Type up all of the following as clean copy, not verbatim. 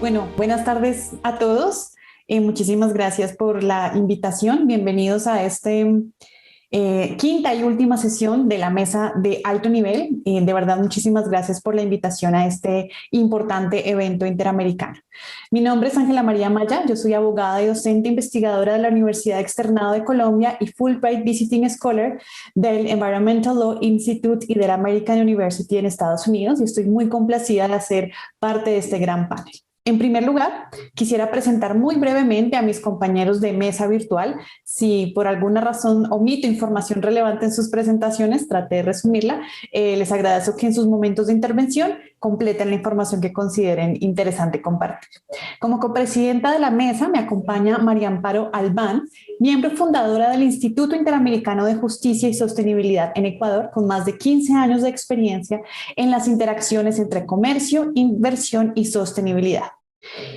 Bueno, buenas tardes a todos. Muchísimas gracias por la invitación. Bienvenidos a quinta y última sesión de la mesa de alto nivel. De verdad, muchísimas gracias por la invitación a este importante evento interamericano. Mi nombre es Ángela María Maya, yo soy abogada y docente investigadora de la Universidad Externado de Colombia y Fulbright Visiting Scholar del Environmental Law Institute y de la American University en Estados Unidos, y estoy muy complacida de ser parte de este gran panel. En primer lugar, quisiera presentar muy brevemente a mis compañeros de mesa virtual. Si por alguna razón omito información relevante en sus presentaciones, traté de resumirla. Les agradezco que en sus momentos de intervención completen la información que consideren interesante compartir. Como copresidenta de la mesa me acompaña María Amparo Albán, miembro fundadora del Instituto Interamericano de Justicia y Sostenibilidad en Ecuador, con más de 15 años de experiencia en las interacciones entre comercio, inversión y sostenibilidad.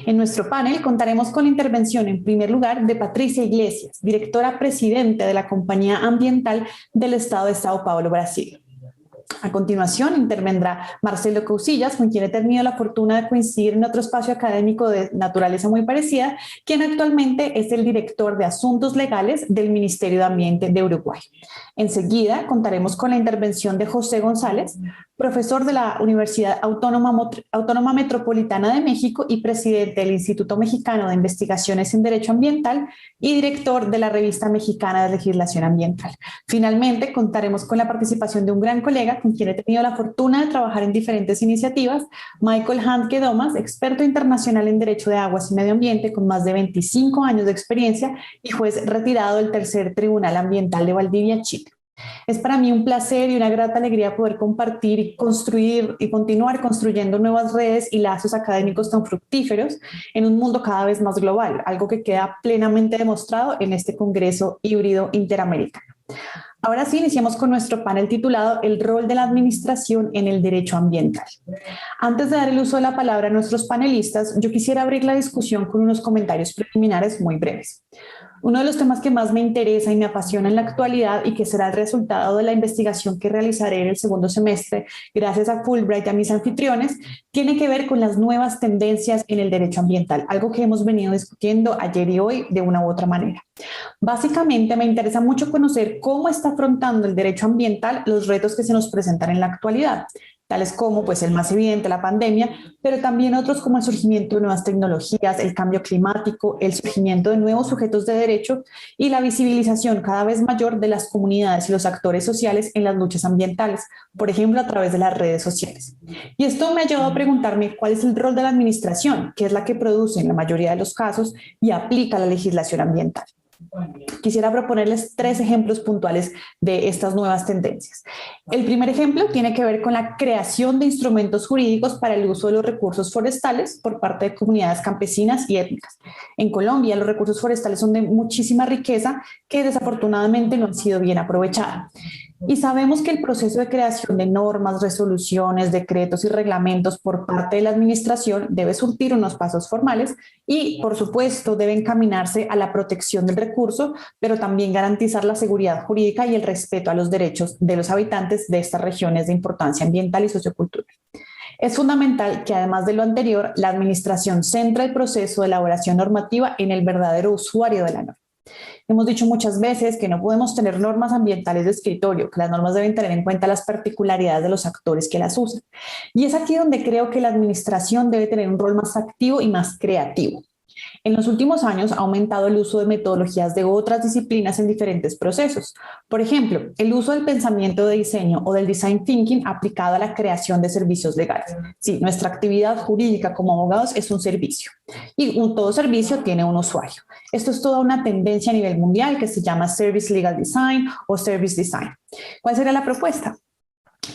En nuestro panel contaremos con la intervención, en primer lugar, de Patricia Iglesias, directora presidente de la Compañía Ambiental del Estado de Sao Paulo, Brasil. A continuación intervendrá Marcelo Cousillas, con quien he tenido la fortuna de coincidir en otro espacio académico de naturaleza muy parecida, quien actualmente es el director de Asuntos Legales del Ministerio de Ambiente de Uruguay. Enseguida contaremos con la intervención de José González, profesor de la Universidad Autónoma Metropolitana de México y presidente del Instituto Mexicano de Investigaciones en Derecho Ambiental y director de la Revista Mexicana de Legislación Ambiental. Finalmente, contaremos con la participación de un gran colega con quien he tenido la fortuna de trabajar en diferentes iniciativas, Michael Handke Domas, experto internacional en Derecho de Aguas y Medio Ambiente con más de 25 años de experiencia y juez retirado del Tercer Tribunal Ambiental de Valdivia, Chile. Es para mí un placer y una grata alegría poder compartir y construir y continuar construyendo nuevas redes y lazos académicos tan fructíferos en un mundo cada vez más global, algo que queda plenamente demostrado en este Congreso Híbrido Interamericano. Ahora sí, iniciamos con nuestro panel titulado El rol de la administración en el derecho ambiental. Antes de dar el uso de la palabra a nuestros panelistas, yo quisiera abrir la discusión con unos comentarios preliminares muy breves. Uno de los temas que más me interesa y me apasiona en la actualidad y que será el resultado de la investigación que realizaré en el segundo semestre, gracias a Fulbright y a mis anfitriones, tiene que ver con las nuevas tendencias en el derecho ambiental, algo que hemos venido discutiendo ayer y hoy de una u otra manera. Básicamente, me interesa mucho conocer cómo está afrontando el derecho ambiental los retos que se nos presentan en la actualidad, tales como pues el más evidente, la pandemia, pero también otros como el surgimiento de nuevas tecnologías, el cambio climático, el surgimiento de nuevos sujetos de derecho y la visibilización cada vez mayor de las comunidades y los actores sociales en las luchas ambientales, por ejemplo, a través de las redes sociales. Y esto me ha llevado a preguntarme cuál es el rol de la administración, que es la que produce en la mayoría de los casos y aplica la legislación ambiental. Quisiera proponerles 3 ejemplos puntuales de estas nuevas tendencias. El primer ejemplo tiene que ver con la creación de instrumentos jurídicos para el uso de los recursos forestales por parte de comunidades campesinas y étnicas. En Colombia, los recursos forestales son de muchísima riqueza que desafortunadamente no han sido bien aprovechados. Y sabemos que el proceso de creación de normas, resoluciones, decretos y reglamentos por parte de la administración debe surtir unos pasos formales y, por supuesto, debe encaminarse a la protección del recurso, pero también garantizar la seguridad jurídica y el respeto a los derechos de los habitantes de estas regiones de importancia ambiental y sociocultural. Es fundamental que, además de lo anterior, la administración centre el proceso de elaboración normativa en el verdadero usuario de la norma. Hemos dicho muchas veces que no podemos tener normas ambientales de escritorio, que las normas deben tener en cuenta las particularidades de los actores que las usan. Y es aquí donde creo que la administración debe tener un rol más activo y más creativo. En los últimos años ha aumentado el uso de metodologías de otras disciplinas en diferentes procesos. Por ejemplo, el uso del pensamiento de diseño o del design thinking aplicado a la creación de servicios legales. Sí, nuestra actividad jurídica como abogados es un servicio y todo servicio tiene un usuario. Esto es toda una tendencia a nivel mundial que se llama Service Legal Design o Service Design. ¿Cuál sería la propuesta?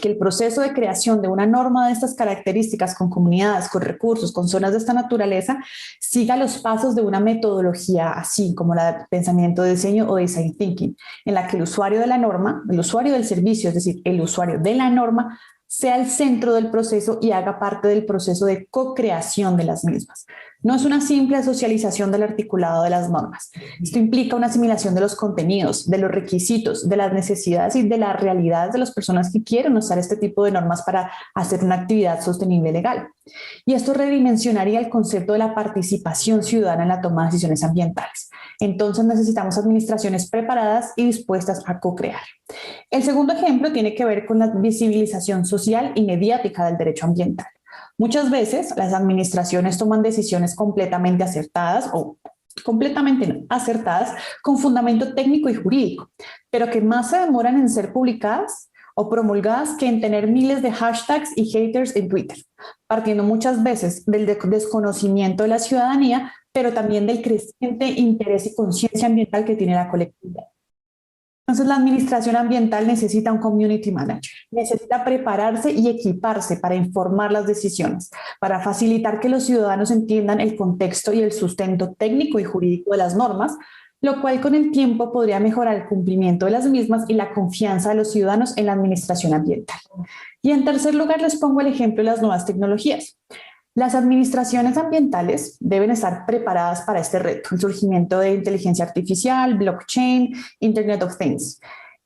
Que el proceso de creación de una norma de estas características con comunidades, con recursos, con zonas de esta naturaleza, siga los pasos de una metodología así como la de pensamiento de diseño o design thinking, en la que el usuario de la norma, el usuario del servicio, es decir, el usuario de la norma, sea el centro del proceso y haga parte del proceso de co-creación de las mismas. No es una simple socialización del articulado de las normas. Esto implica una asimilación de los contenidos, de los requisitos, de las necesidades y de las realidades de las personas que quieren usar este tipo de normas para hacer una actividad sostenible legal. Y esto redimensionaría el concepto de la participación ciudadana en la toma de decisiones ambientales. Entonces necesitamos administraciones preparadas y dispuestas a co-crear. El segundo ejemplo tiene que ver con la visibilización social y mediática del derecho ambiental. Muchas veces las administraciones toman decisiones completamente acertadas o completamente no, acertadas con fundamento técnico y jurídico, pero que más se demoran en ser publicadas o promulgadas que en tener miles de hashtags y haters en Twitter, partiendo muchas veces del desconocimiento de la ciudadanía, pero también del creciente interés y conciencia ambiental que tiene la colectividad. Entonces, la administración ambiental necesita un community manager, necesita prepararse y equiparse para informar las decisiones, para facilitar que los ciudadanos entiendan el contexto y el sustento técnico y jurídico de las normas, lo cual con el tiempo podría mejorar el cumplimiento de las mismas y la confianza de los ciudadanos en la administración ambiental. Y en tercer lugar, les pongo el ejemplo de las nuevas tecnologías. Las administraciones ambientales deben estar preparadas para este reto, el surgimiento de inteligencia artificial, blockchain, Internet of Things.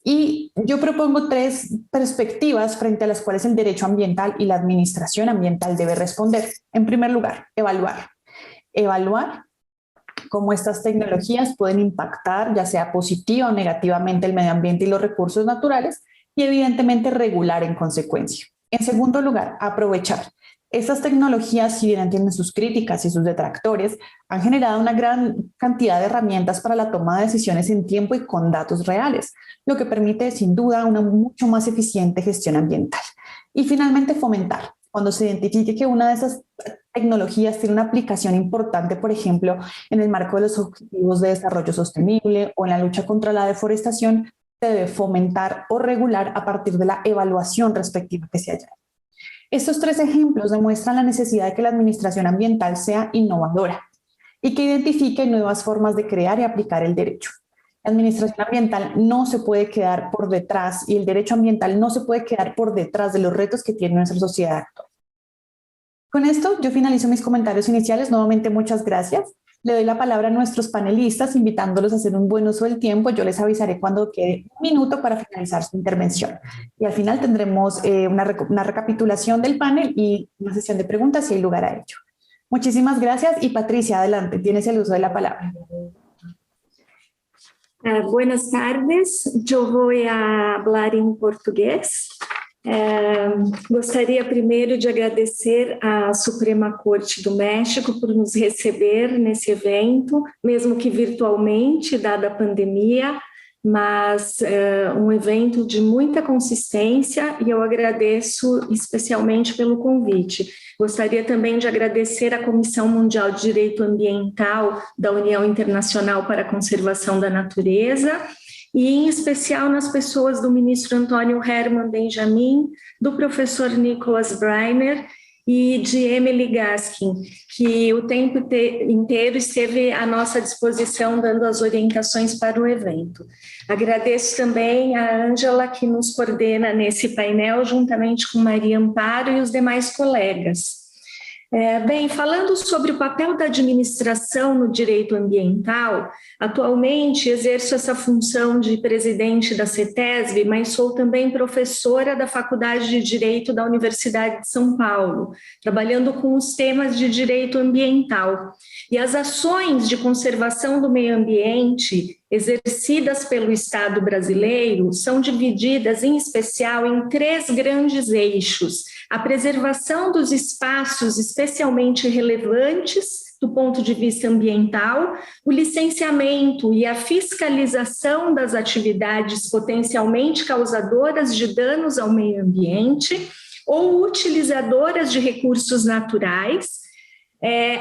Y yo propongo tres perspectivas frente a las cuales el derecho ambiental y la administración ambiental debe responder. En primer lugar, evaluar. Evaluar cómo estas tecnologías pueden impactar, ya sea positiva o negativamente, el medio ambiente y los recursos naturales, y evidentemente regular en consecuencia. En segundo lugar, aprovechar. Estas tecnologías, si bien tienen sus críticas y sus detractores, han generado una gran cantidad de herramientas para la toma de decisiones en tiempo y con datos reales, lo que permite sin duda una mucho más eficiente gestión ambiental. Y finalmente, fomentar. Cuando se identifique que una de esas tecnologías tiene una aplicación importante, por ejemplo, en el marco de los objetivos de desarrollo sostenible o en la lucha contra la deforestación, se debe fomentar o regular a partir de la evaluación respectiva que se haya. Estos tres ejemplos demuestran la necesidad de que la administración ambiental sea innovadora y que identifique nuevas formas de crear y aplicar el derecho. La administración ambiental no se puede quedar por detrás y el derecho ambiental no se puede quedar por detrás de los retos que tiene nuestra sociedad actual. Con esto yo finalizo mis comentarios iniciales. Nuevamente muchas gracias. Le doy la palabra a nuestros panelistas, invitándolos a hacer un buen uso del tiempo. Yo les avisaré cuando quede un minuto para finalizar su intervención. Y al final tendremos una recapitulación del panel y una sesión de preguntas si hay lugar a ello. Muchísimas gracias y Patricia, adelante, tienes el uso de la palabra. Buenas tardes, yo voy a hablar em português. Gostaria primeiro de agradecer à Suprema Corte do México por nos receber nesse evento, mesmo que virtualmente, dada a pandemia, mas um evento de muita consistência e eu agradeço especialmente pelo convite. Gostaria também de agradecer à Comissão Mundial de Direito Ambiental da União Internacional para a Conservação da Natureza, e em especial nas pessoas do ministro Antônio Herman Benjamin, do professor Nicholas Breiner e de Emily Gaskin, que o tempo inteiro esteve à nossa disposição dando as orientações para o evento. Agradeço também a Ângela, que nos coordena nesse painel, juntamente com Maria Amparo e os demais colegas. Bem, falando sobre o papel da administração no direito ambiental, atualmente exerço essa função de presidente da CETESB, mas sou também professora da Faculdade de Direito da Universidade de São Paulo, trabalhando com os temas de direito ambiental. E as ações de conservação do meio ambiente exercidas pelo Estado brasileiro são divididas, em especial, em três grandes eixos: a preservação dos espaços especialmente relevantes do ponto de vista ambiental, o licenciamento e a fiscalização das atividades potencialmente causadoras de danos ao meio ambiente ou utilizadoras de recursos naturais,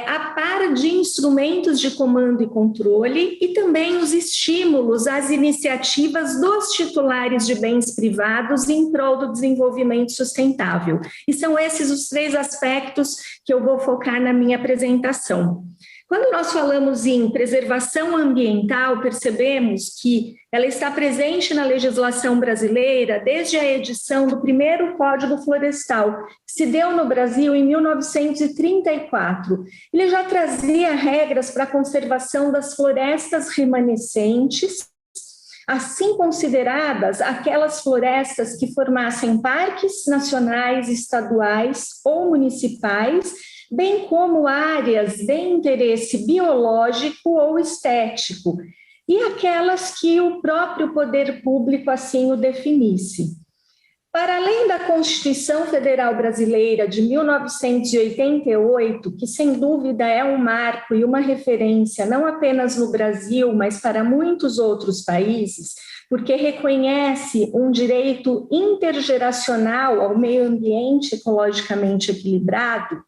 a par de instrumentos de comando e controle e também os estímulos às iniciativas dos titulares de bens privados em prol do desenvolvimento sustentável. E são esses os três aspectos que eu vou focar na minha apresentação. Quando nós falamos em preservação ambiental, percebemos que ela está presente na legislação brasileira desde a edição do primeiro Código Florestal, que se deu no Brasil em 1934. Ele já trazia regras para a conservação das florestas remanescentes, assim consideradas aquelas florestas que formassem parques nacionais, estaduais ou municipais, bem como áreas de interesse biológico ou estético, e aquelas que o próprio poder público assim o definisse. Para além da Constituição Federal Brasileira de 1988, que sem dúvida é um marco e uma referência não apenas no Brasil, mas para muitos outros países, porque reconhece um direito intergeracional ao meio ambiente ecologicamente equilibrado,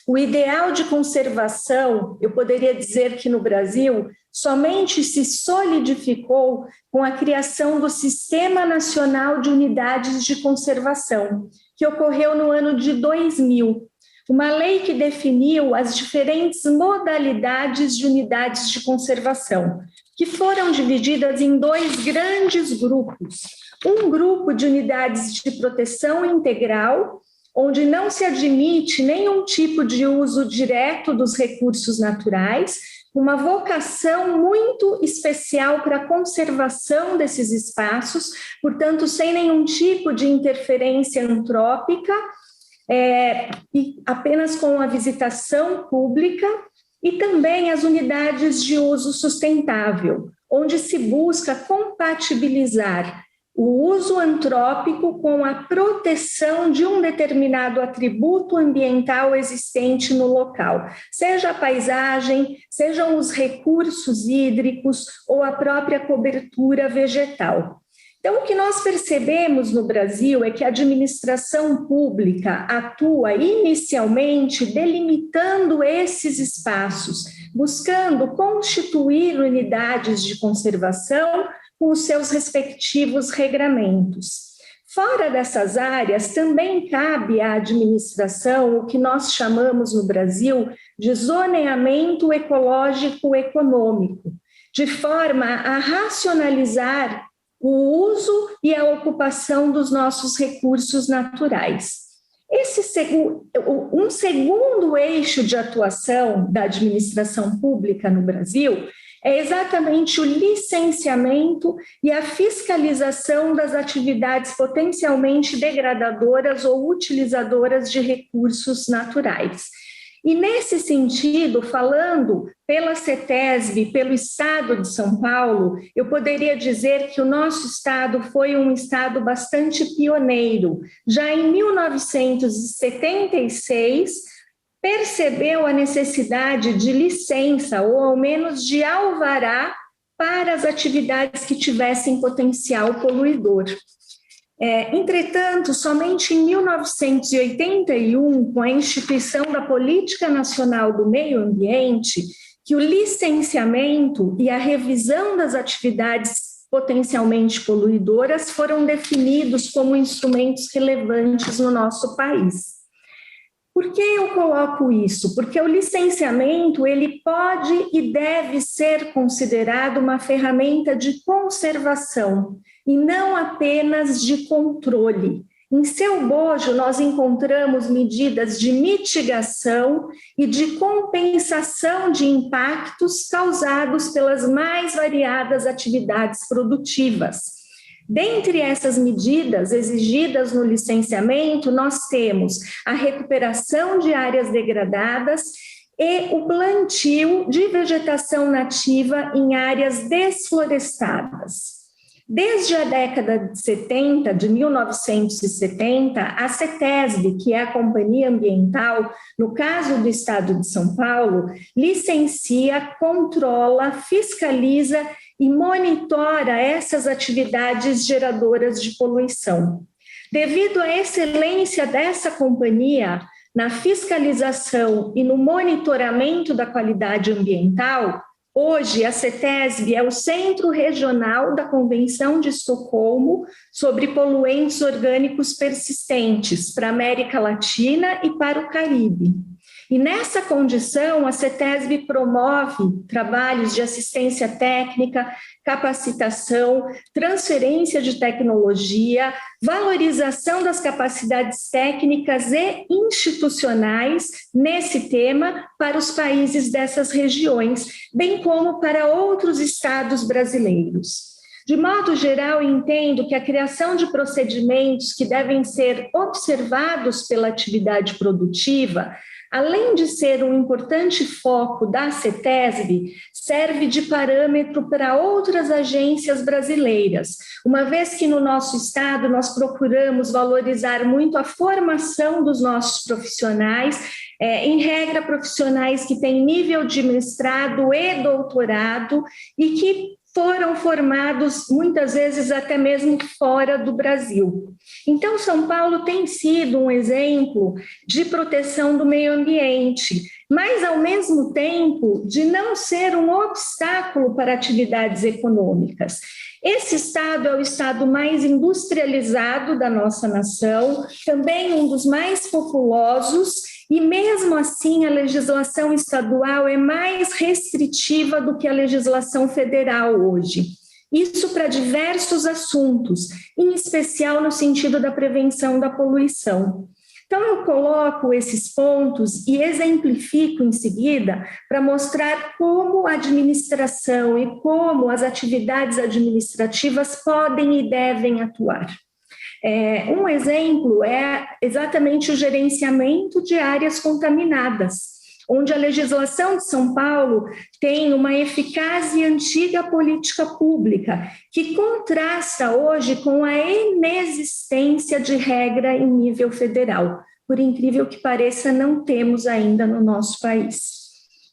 o ideal de conservação, eu poderia dizer que no Brasil, somente se solidificou com a criação do Sistema Nacional de Unidades de Conservação, que ocorreu no ano de 2000, uma lei que definiu as diferentes modalidades de unidades de conservação, que foram divididas em dois grandes grupos. Um grupo de unidades de proteção integral, onde não se admite nenhum tipo de uso direto dos recursos naturais, uma vocação muito especial para a conservação desses espaços, portanto, sem nenhum tipo de interferência antrópica, e apenas com a visitação pública, e também as unidades de uso sustentável, onde se busca compatibilizar o uso antrópico com a proteção de um determinado atributo ambiental existente no local, seja a paisagem, sejam os recursos hídricos ou a própria cobertura vegetal. Então, o que nós percebemos no Brasil é que a administração pública atua inicialmente delimitando esses espaços, buscando constituir unidades de conservação com os seus respectivos regramentos. Fora dessas áreas, também cabe à administração o que nós chamamos no Brasil de zoneamento ecológico-econômico, de forma a racionalizar o uso e a ocupação dos nossos recursos naturais. Um segundo eixo de atuação da administração pública no Brasil é exatamente o licenciamento e a fiscalização das atividades potencialmente degradadoras ou utilizadoras de recursos naturais. E nesse sentido, falando pela CETESB, pelo Estado de São Paulo, eu poderia dizer que o nosso Estado foi um Estado bastante pioneiro. Já em 1976, percebeu a necessidade de licença, ou ao menos de alvará, para as atividades que tivessem potencial poluidor. Entretanto, somente em 1981, com a instituição da Política Nacional do Meio Ambiente, que o licenciamento e a revisão das atividades potencialmente poluidoras foram definidos como instrumentos relevantes no nosso país. Por que eu coloco isso? Porque o licenciamento, ele pode e deve ser considerado uma ferramenta de conservação e não apenas de controle. Em seu bojo, nós encontramos medidas de mitigação e de compensação de impactos causados pelas mais variadas atividades produtivas. Dentre essas medidas exigidas no licenciamento, nós temos a recuperação de áreas degradadas e o plantio de vegetação nativa em áreas desflorestadas. Desde a década de 70, de 1970, a CETESB, que é a Companhia Ambiental, no caso do Estado de São Paulo, licencia, controla, fiscaliza e monitora essas atividades geradoras de poluição. Devido à excelência dessa companhia na fiscalização e no monitoramento da qualidade ambiental, hoje a CETESB é o Centro Regional da Convenção de Estocolmo sobre poluentes orgânicos persistentes para a América Latina e para o Caribe. E nessa condição, a CETESB promove trabalhos de assistência técnica, capacitação, transferência de tecnologia, valorização das capacidades técnicas e institucionais nesse tema para os países dessas regiões, bem como para outros estados brasileiros. De modo geral, entendo que a criação de procedimentos que devem ser observados pela atividade produtiva, além de ser um importante foco da CETESB, serve de parâmetro para outras agências brasileiras, uma vez que no nosso estado nós procuramos valorizar muito a formação dos nossos profissionais, em regra profissionais que têm nível de mestrado e doutorado e que foram formados muitas vezes até mesmo fora do Brasil. Então, São Paulo tem sido um exemplo de proteção do meio ambiente, mas, ao mesmo tempo, de não ser um obstáculo para atividades econômicas. Esse estado é o estado mais industrializado da nossa nação, também um dos mais populosos, e mesmo assim a legislação estadual é mais restritiva do que a legislação federal hoje. Isso para diversos assuntos, em especial no sentido da prevenção da poluição. Então, eu coloco esses pontos e exemplifico em seguida para mostrar como a administração e como as atividades administrativas podem e devem atuar. Um exemplo é exatamente o gerenciamento de áreas contaminadas, onde a legislação de São Paulo tem uma eficaz e antiga política pública, que contrasta hoje com a inexistência de regra em nível federal. Por incrível que pareça, não temos ainda no nosso país.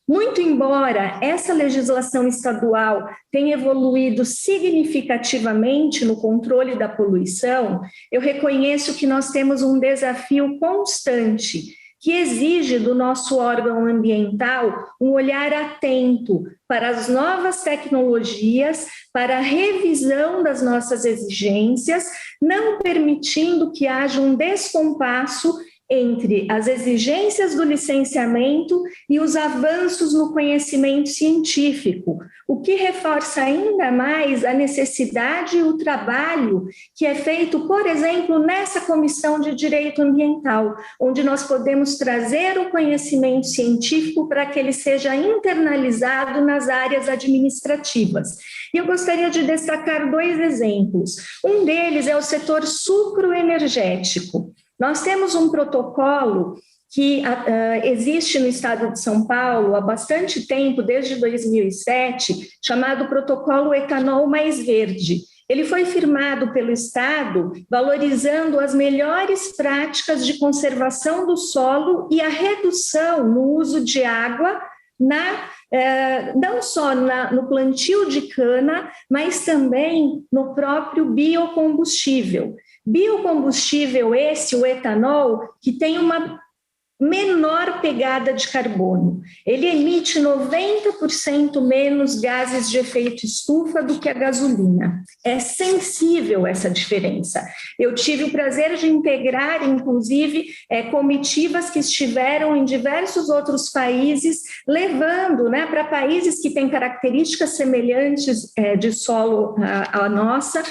Muito embora essa legislação estadual tenha evoluído significativamente no controle da poluição, eu reconheço que nós temos um desafio constante que exige do nosso órgão ambiental um olhar atento para as novas tecnologias, para a revisão das nossas exigências, não permitindo que haja um descompasso entre as exigências do licenciamento e os avanços no conhecimento científico, o que reforça ainda mais a necessidade e o trabalho que é feito, por exemplo, nessa Comissão de Direito Ambiental, onde nós podemos trazer o conhecimento científico para que ele seja internalizado nas áreas administrativas. E eu gostaria de destacar 2 exemplos. Um deles é o setor sucroenergético. Nós temos um protocolo que existe no estado de São Paulo há bastante tempo, desde 2007, chamado Protocolo Etanol Mais Verde. Ele foi firmado pelo Estado, valorizando as melhores práticas de conservação do solo e a redução no uso de água, não só no plantio de cana, mas também no próprio biocombustível. Biocombustível esse, o etanol, que tem uma menor pegada de carbono. Ele emite 90% menos gases de efeito estufa do que a gasolina. É sensível essa diferença. Eu tive o prazer de integrar, inclusive, comitivas que estiveram em diversos outros países, levando para países que têm características semelhantes de solo à nossa,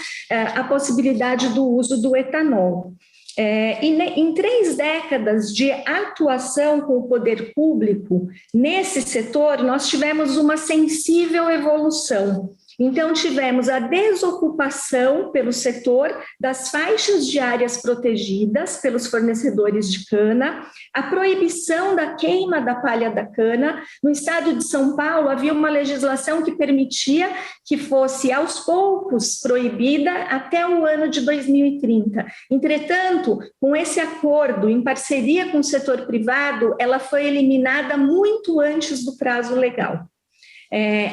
a possibilidade do uso do etanol. E em 3 décadas de atuação com o poder público nesse setor, nós tivemos uma sensível evolução. Então, tivemos a desocupação pelo setor das faixas de áreas protegidas pelos fornecedores de cana, a proibição da queima da palha da cana. No estado de São Paulo, havia uma legislação que permitia que fosse, aos poucos, proibida até o ano de 2030. Entretanto, com esse acordo, em parceria com o setor privado, ela foi eliminada muito antes do prazo legal.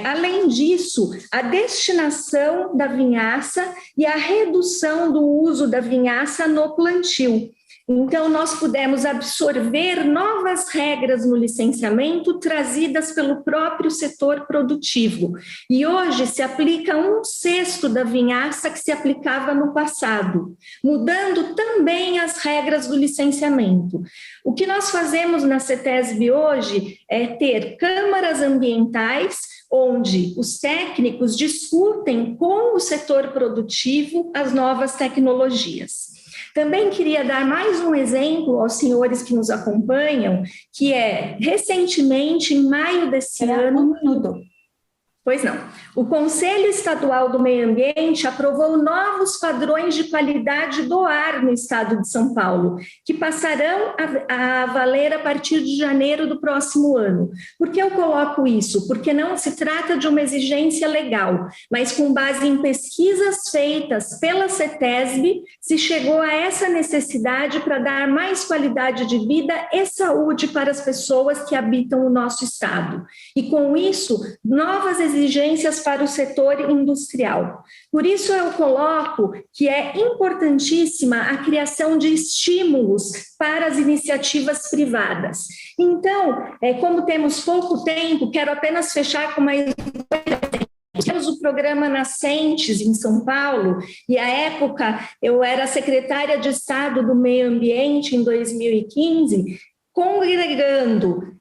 Além disso, a destinação da vinhaça e a redução do uso da vinhaça no plantio. Então, nós pudemos absorver novas regras no licenciamento trazidas pelo próprio setor produtivo. E hoje se aplica 1/6 da vinhaça que se aplicava no passado, mudando também as regras do licenciamento. O que nós fazemos na CETESB hoje é ter câmaras ambientais, onde os técnicos discutem com o setor produtivo as novas tecnologias. Também queria dar mais um exemplo aos senhores que nos acompanham, que é, recentemente, em maio desse ano... Pois não. O Conselho Estadual do Meio Ambiente aprovou novos padrões de qualidade do ar no estado de São Paulo, que passarão a valer a partir de janeiro do próximo ano. Por que eu coloco isso? Porque não se trata de uma exigência legal, mas com base em pesquisas feitas pela CETESB, se chegou a essa necessidade para dar mais qualidade de vida e saúde para as pessoas que habitam o nosso estado. E com isso, novas exigências para o setor industrial. Por isso eu coloco que é importantíssima a criação de estímulos para as iniciativas privadas. Então, como temos pouco tempo, quero apenas fechar com uma... Temos o programa Nascentes em São Paulo, e à época eu era secretária de Estado do Meio Ambiente em 2015, congregando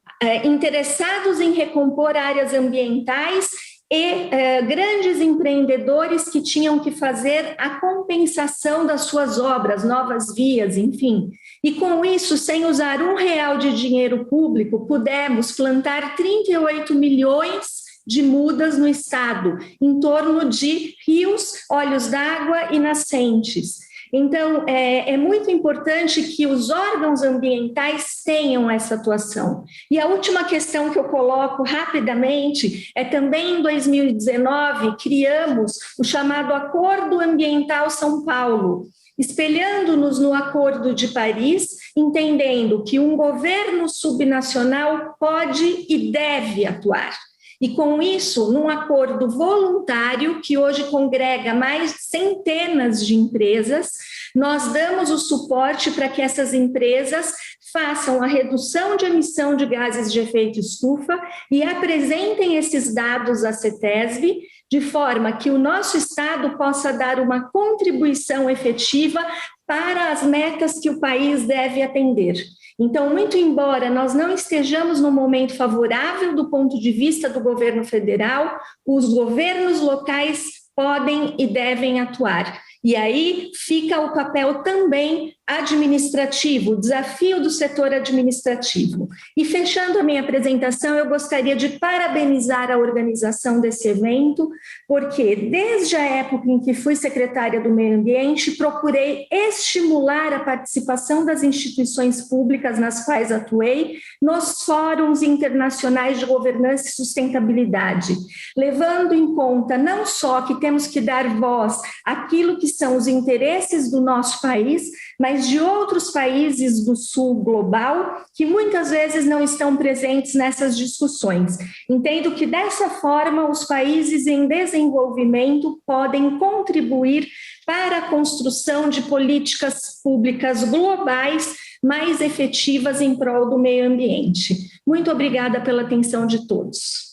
interessados em recompor áreas ambientais e grandes empreendedores que tinham que fazer a compensação das suas obras, novas vias, enfim. E com isso, sem usar R$1 de dinheiro público, pudemos plantar 38 milhões de mudas no estado, em torno de rios, olhos d'água e nascentes. Então, é muito importante que os órgãos ambientais tenham essa atuação. E a última questão que eu coloco rapidamente é também em 2019, criamos o chamado Acordo Ambiental São Paulo, espelhando-nos no Acordo de Paris, entendendo que um governo subnacional pode e deve atuar. E com isso, num acordo voluntário, que hoje congrega mais de centenas de empresas, nós damos o suporte para que essas empresas façam a redução de emissão de gases de efeito estufa e apresentem esses dados à CETESB, de forma que o nosso estado possa dar uma contribuição efetiva para as metas que o país deve atender. Então, muito embora nós não estejamos num momento favorável do ponto de vista do governo federal, os governos locais podem e devem atuar. E aí fica o papel também administrativo, o desafio do setor administrativo. E fechando a minha apresentação, eu gostaria de parabenizar a organização desse evento, porque desde a época em que fui secretária do Meio Ambiente, procurei estimular a participação das instituições públicas nas quais atuei nos fóruns internacionais de governança e sustentabilidade, levando em conta não só que temos que dar voz àquilo que são os interesses do nosso país, mas de outros países do sul global que muitas vezes não estão presentes nessas discussões. Entendo que dessa forma os países em desenvolvimento podem contribuir para a construção de políticas públicas globais mais efetivas em prol do meio ambiente. Muito obrigada pela atenção de todos.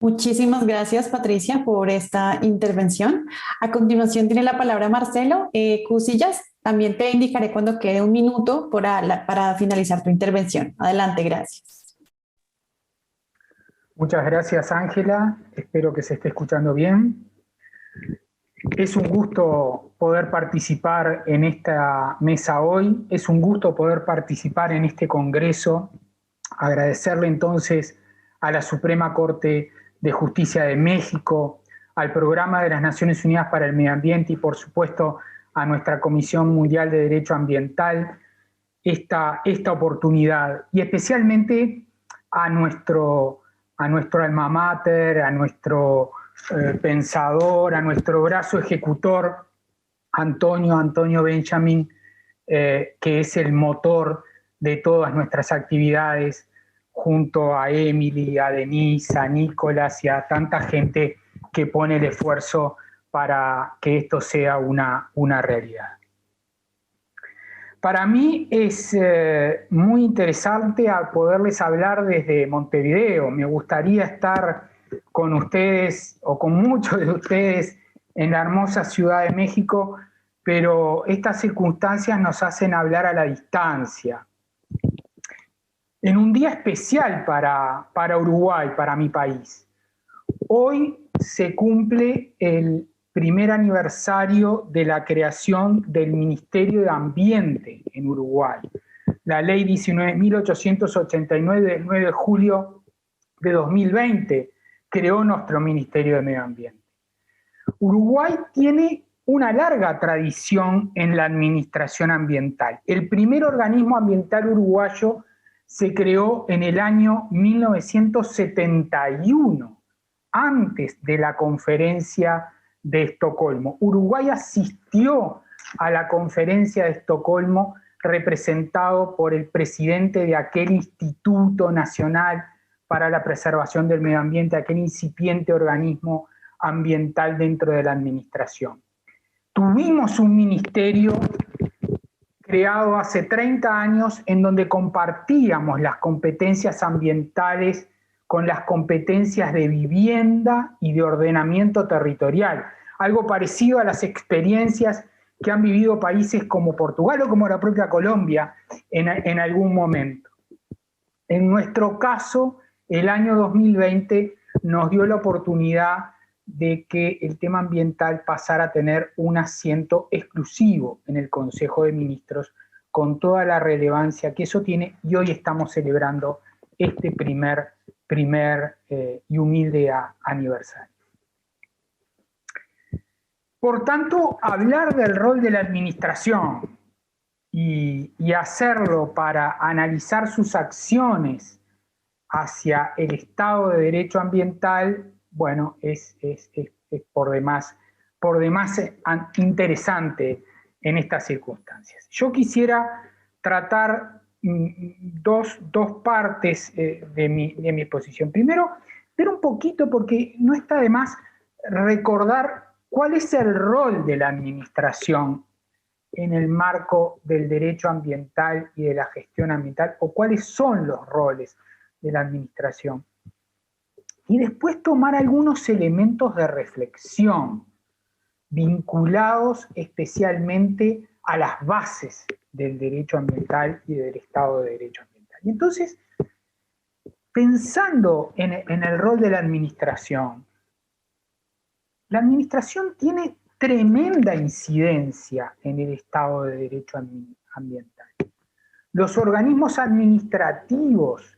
Muchísimas gracias, Patricia, por esta intervención. A continuación tiene la palabra Marcelo Cusillas. También te indicaré cuando quede un minuto para finalizar tu intervención. Adelante, gracias. Muchas gracias, Ángela. Espero que se esté escuchando bien. Es un gusto poder participar en esta mesa hoy. Es un gusto poder participar en este congreso. Agradecerle entonces a la Suprema Corte de Justicia de México, al Programa de las Naciones Unidas para el Medio Ambiente y, por supuesto, a nuestra Comisión Mundial de Derecho Ambiental esta oportunidad, y especialmente a nuestro alma mater, a nuestro pensador, a nuestro brazo ejecutor, Antonio Benjamin, que es el motor de todas nuestras actividades, junto a Emily, a Denise, a Nicolás y a tanta gente que pone el esfuerzo para que esto sea una realidad. Para mí es muy interesante poderles hablar desde Montevideo. Me gustaría estar con ustedes o con muchos de ustedes en la hermosa Ciudad de México, pero estas circunstancias nos hacen hablar a la distancia. En un día especial para Uruguay, para mi país. Hoy se cumple el primer aniversario de la creación del Ministerio de Ambiente en Uruguay. La ley 19.889 del 9 de julio de 2020 creó nuestro Ministerio de Medio Ambiente. Uruguay tiene una larga tradición en la administración ambiental. El primer organismo ambiental uruguayo se creó en el año 1971, antes de la Conferencia de Estocolmo. Uruguay asistió a la Conferencia de Estocolmo representado por el presidente de aquel Instituto Nacional para la Preservación del Medio Ambiente, aquel incipiente organismo ambiental dentro de la administración. Tuvimos un ministerio creado hace 30 años en donde compartíamos las competencias ambientales con las competencias de vivienda y de ordenamiento territorial, algo parecido a las experiencias que han vivido países como Portugal o como la propia Colombia en algún momento. En nuestro caso, el año 2020 nos dio la oportunidad de que el tema ambiental pasara a tener un asiento exclusivo en el Consejo de Ministros, con toda la relevancia que eso tiene, y hoy estamos celebrando este primer y humilde aniversario. Por tanto, hablar del rol de la administración y hacerlo para analizar sus acciones hacia el Estado de Derecho ambiental, bueno, es por demás interesante en estas circunstancias. Yo quisiera tratar dos partes de mi exposición. Primero, ver un poquito, porque no está de más recordar cuál es el rol de la administración en el marco del derecho ambiental y de la gestión ambiental, o cuáles son los roles de la administración. Y después tomar algunos elementos de reflexión vinculados especialmente a las bases del derecho ambiental y del Estado de Derecho ambiental. Y entonces, pensando en el rol de la administración tiene tremenda incidencia en el Estado de Derecho ambiental. Los organismos administrativos,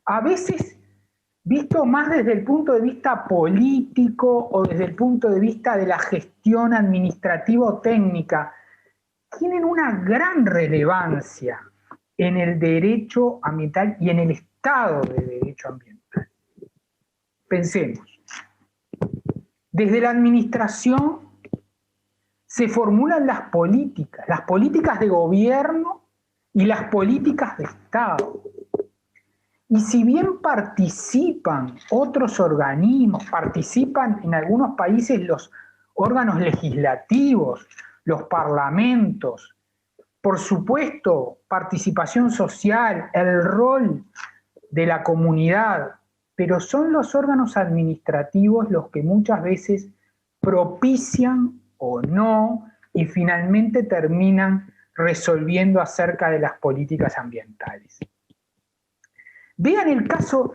a veces visto más desde el punto de vista político o desde el punto de vista de la gestión administrativo-técnica, tienen una gran relevancia en el derecho ambiental y en el Estado de Derecho ambiental. Pensemos. Desde la administración se formulan las políticas de gobierno y las políticas de Estado. Y si bien participan otros organismos, participan en algunos países los órganos legislativos, los parlamentos, por supuesto, participación social, el rol de la comunidad, pero son los órganos administrativos los que muchas veces propician o no y finalmente terminan resolviendo acerca de las políticas ambientales. Vean el caso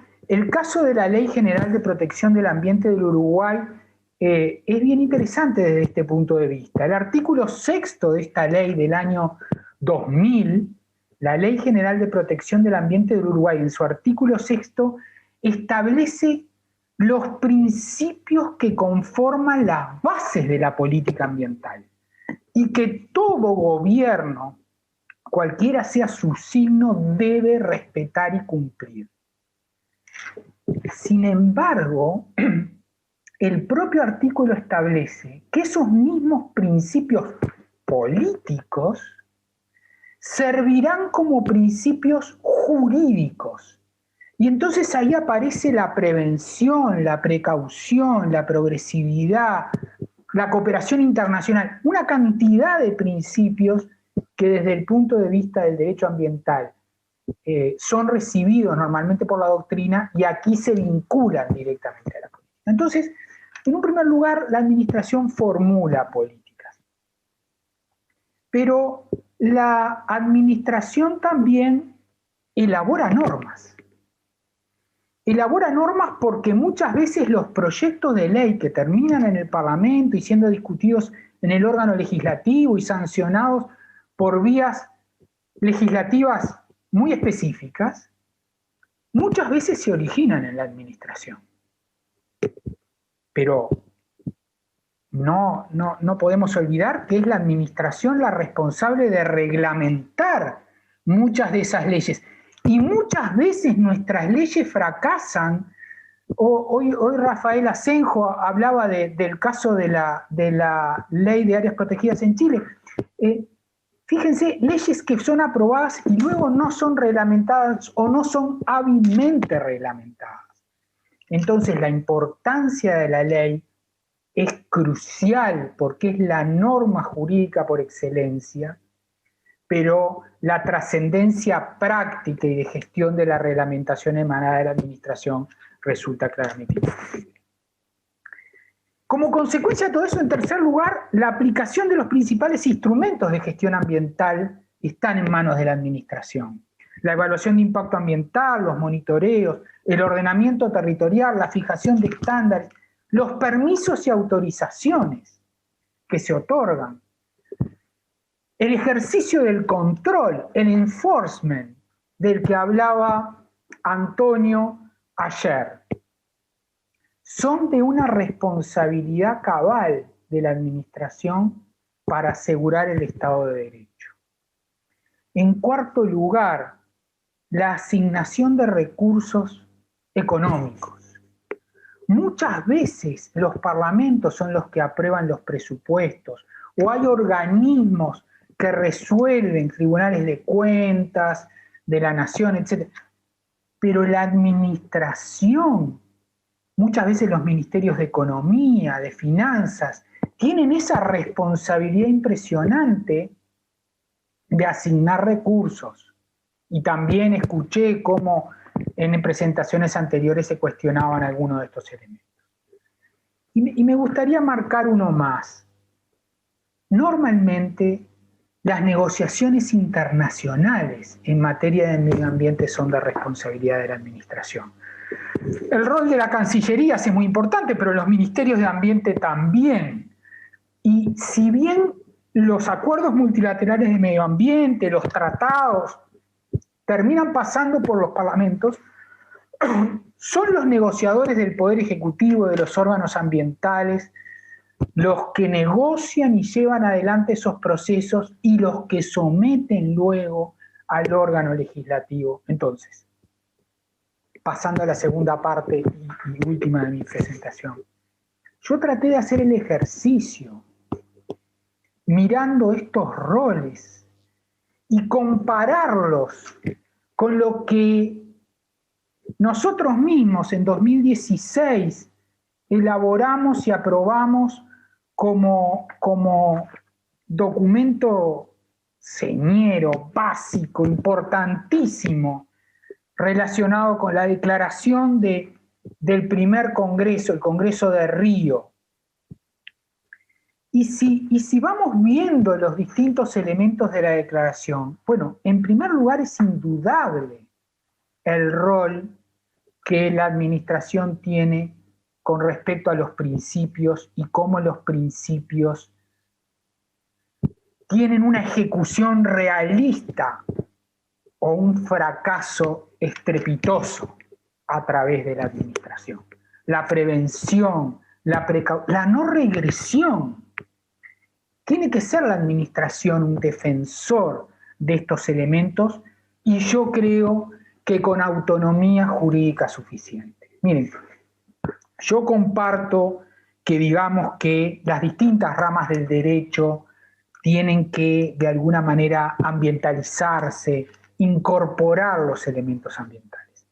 de la Ley General de Protección del Ambiente del Uruguay, es bien interesante desde este punto de vista. El artículo 6º de esta ley del año 2000, la Ley General de Protección del Ambiente del Uruguay, en su artículo 6º, establece los principios que conforman las bases de la política ambiental y que todo gobierno, cualquiera sea su signo, debe respetar y cumplir. Sin embargo, el propio artículo establece que esos mismos principios políticos servirán como principios jurídicos. Y entonces ahí aparece la prevención, la precaución, la progresividad, la cooperación internacional, una cantidad de principios que desde el punto de vista del derecho ambiental son recibidos normalmente por la doctrina y aquí se vinculan directamente a la política. Entonces, en un primer lugar, la administración formula políticas, pero la administración también elabora normas. Elabora normas porque muchas veces los proyectos de ley que terminan en el Parlamento y siendo discutidos en el órgano legislativo y sancionados por vías legislativas muy específicas, muchas veces se originan en la administración. Pero no podemos olvidar que es la administración la responsable de reglamentar muchas de esas leyes. Y muchas veces nuestras leyes fracasan. Hoy Rafael Asenjo hablaba del caso de la ley de áreas protegidas en Chile. Fíjense, leyes que son aprobadas y luego no son reglamentadas o no son hábilmente reglamentadas. Entonces la importancia de la ley es crucial porque es la norma jurídica por excelencia, pero la trascendencia práctica y de gestión de la reglamentación emanada de la administración resulta claramente imposible. Como consecuencia de todo eso, en tercer lugar, la aplicación de los principales instrumentos de gestión ambiental están en manos de la administración. La evaluación de impacto ambiental, los monitoreos, el ordenamiento territorial, la fijación de estándares, los permisos y autorizaciones que se otorgan, el ejercicio del control, el enforcement del que hablaba Antonio ayer, son de una responsabilidad cabal de la administración para asegurar el Estado de Derecho. En cuarto lugar, la asignación de recursos económicos. Muchas veces los parlamentos son los que aprueban los presupuestos o hay organismos que resuelven, tribunales de cuentas, de la nación, etc. Pero la administración, muchas veces los ministerios de economía, de finanzas, tienen esa responsabilidad impresionante de asignar recursos. Y también escuché cómo en presentaciones anteriores se cuestionaban algunos de estos elementos. Y me gustaría marcar uno más. Normalmente, las negociaciones internacionales en materia de medio ambiente son de responsabilidad de la administración. El rol de la Cancillería es muy importante, pero los ministerios de ambiente también. Y si bien los acuerdos multilaterales de medio ambiente, los tratados, terminan pasando por los parlamentos, son los negociadores del Poder Ejecutivo, de los órganos ambientales, los que negocian y llevan adelante esos procesos y los que someten luego al órgano legislativo. Entonces, pasando a la segunda parte y última de mi presentación, yo traté de hacer el ejercicio mirando estos roles y compararlos con lo que nosotros mismos en 2016 elaboramos y aprobamos como documento señero, básico, importantísimo, relacionado con la declaración del primer Congreso, el Congreso de Río. Y si vamos viendo los distintos elementos de la declaración, bueno, en primer lugar es indudable el rol que la administración tiene con respecto a los principios y cómo los principios tienen una ejecución realista o un fracaso estrepitoso a través de la administración. La prevención, la no regresión. Tiene que ser la administración un defensor de estos elementos y yo creo que con autonomía jurídica suficiente. Miren, yo comparto que digamos que las distintas ramas del derecho tienen que de alguna manera ambientalizarse, incorporar los elementos ambientales.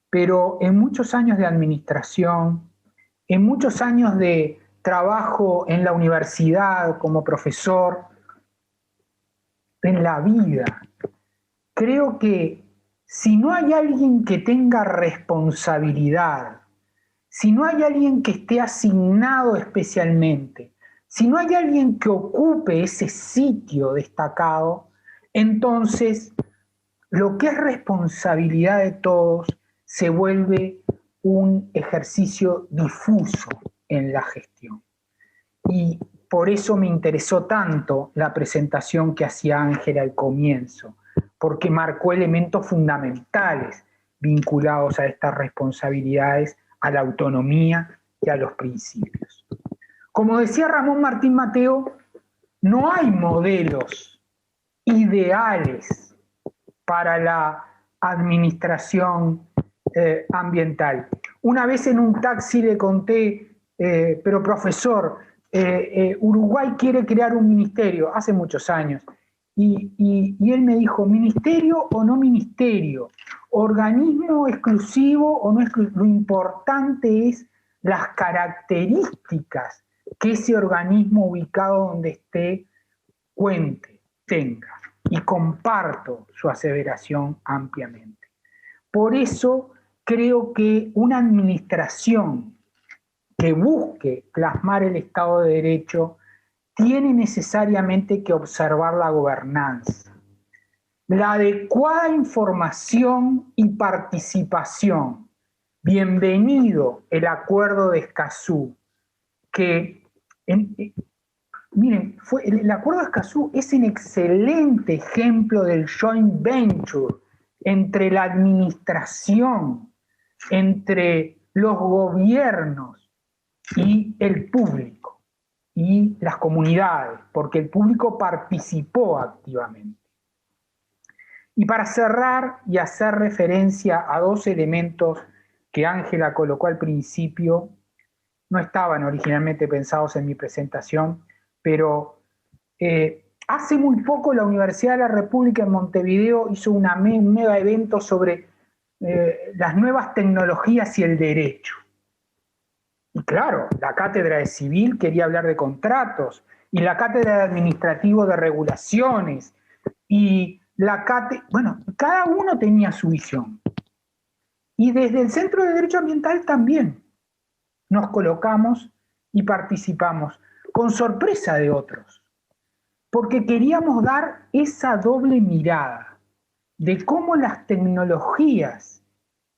Pero en muchos años de administración, en muchos años de trabajo en la universidad como profesor, en la vida. Creo que si no hay alguien que tenga responsabilidad, si no hay alguien que esté asignado especialmente, si no hay alguien que ocupe ese sitio destacado, entonces lo que es responsabilidad de todos se vuelve un ejercicio difuso en la gestión. Y por eso me interesó tanto la presentación que hacía Ángela al comienzo, porque marcó elementos fundamentales vinculados a estas responsabilidades, a la autonomía y a los principios. Como decía Ramón Martín Mateo, no hay modelos ideales para la administración ambiental. Una vez en un taxi le conté, pero profesor, Uruguay quiere crear un ministerio, hace muchos años, y él me dijo, ¿ministerio o no ministerio? ¿Organismo exclusivo o no exclusivo? Lo importante es las características que ese organismo ubicado donde esté tenga. Y comparto su aseveración ampliamente. Por eso creo que una administración que busque plasmar el Estado de Derecho tiene necesariamente que observar la gobernanza, la adecuada información y participación. Bienvenido el acuerdo de Escazú, que miren, el acuerdo de Escazú es un excelente ejemplo del joint venture entre la administración, entre los gobiernos y el público y las comunidades, porque el público participó activamente. Y para cerrar y hacer referencia a dos elementos que Ángela colocó al principio, no estaban originalmente pensados en mi presentación, pero hace muy poco la Universidad de la República en Montevideo hizo un mega evento sobre las nuevas tecnologías y el derecho. Y claro, la cátedra de civil quería hablar de contratos, y la cátedra de administrativo de regulaciones, y la cátedra, bueno, cada uno tenía su visión. Y desde el Centro de Derecho Ambiental también nos colocamos y participamos, con sorpresa de otros, porque queríamos dar esa doble mirada de cómo las tecnologías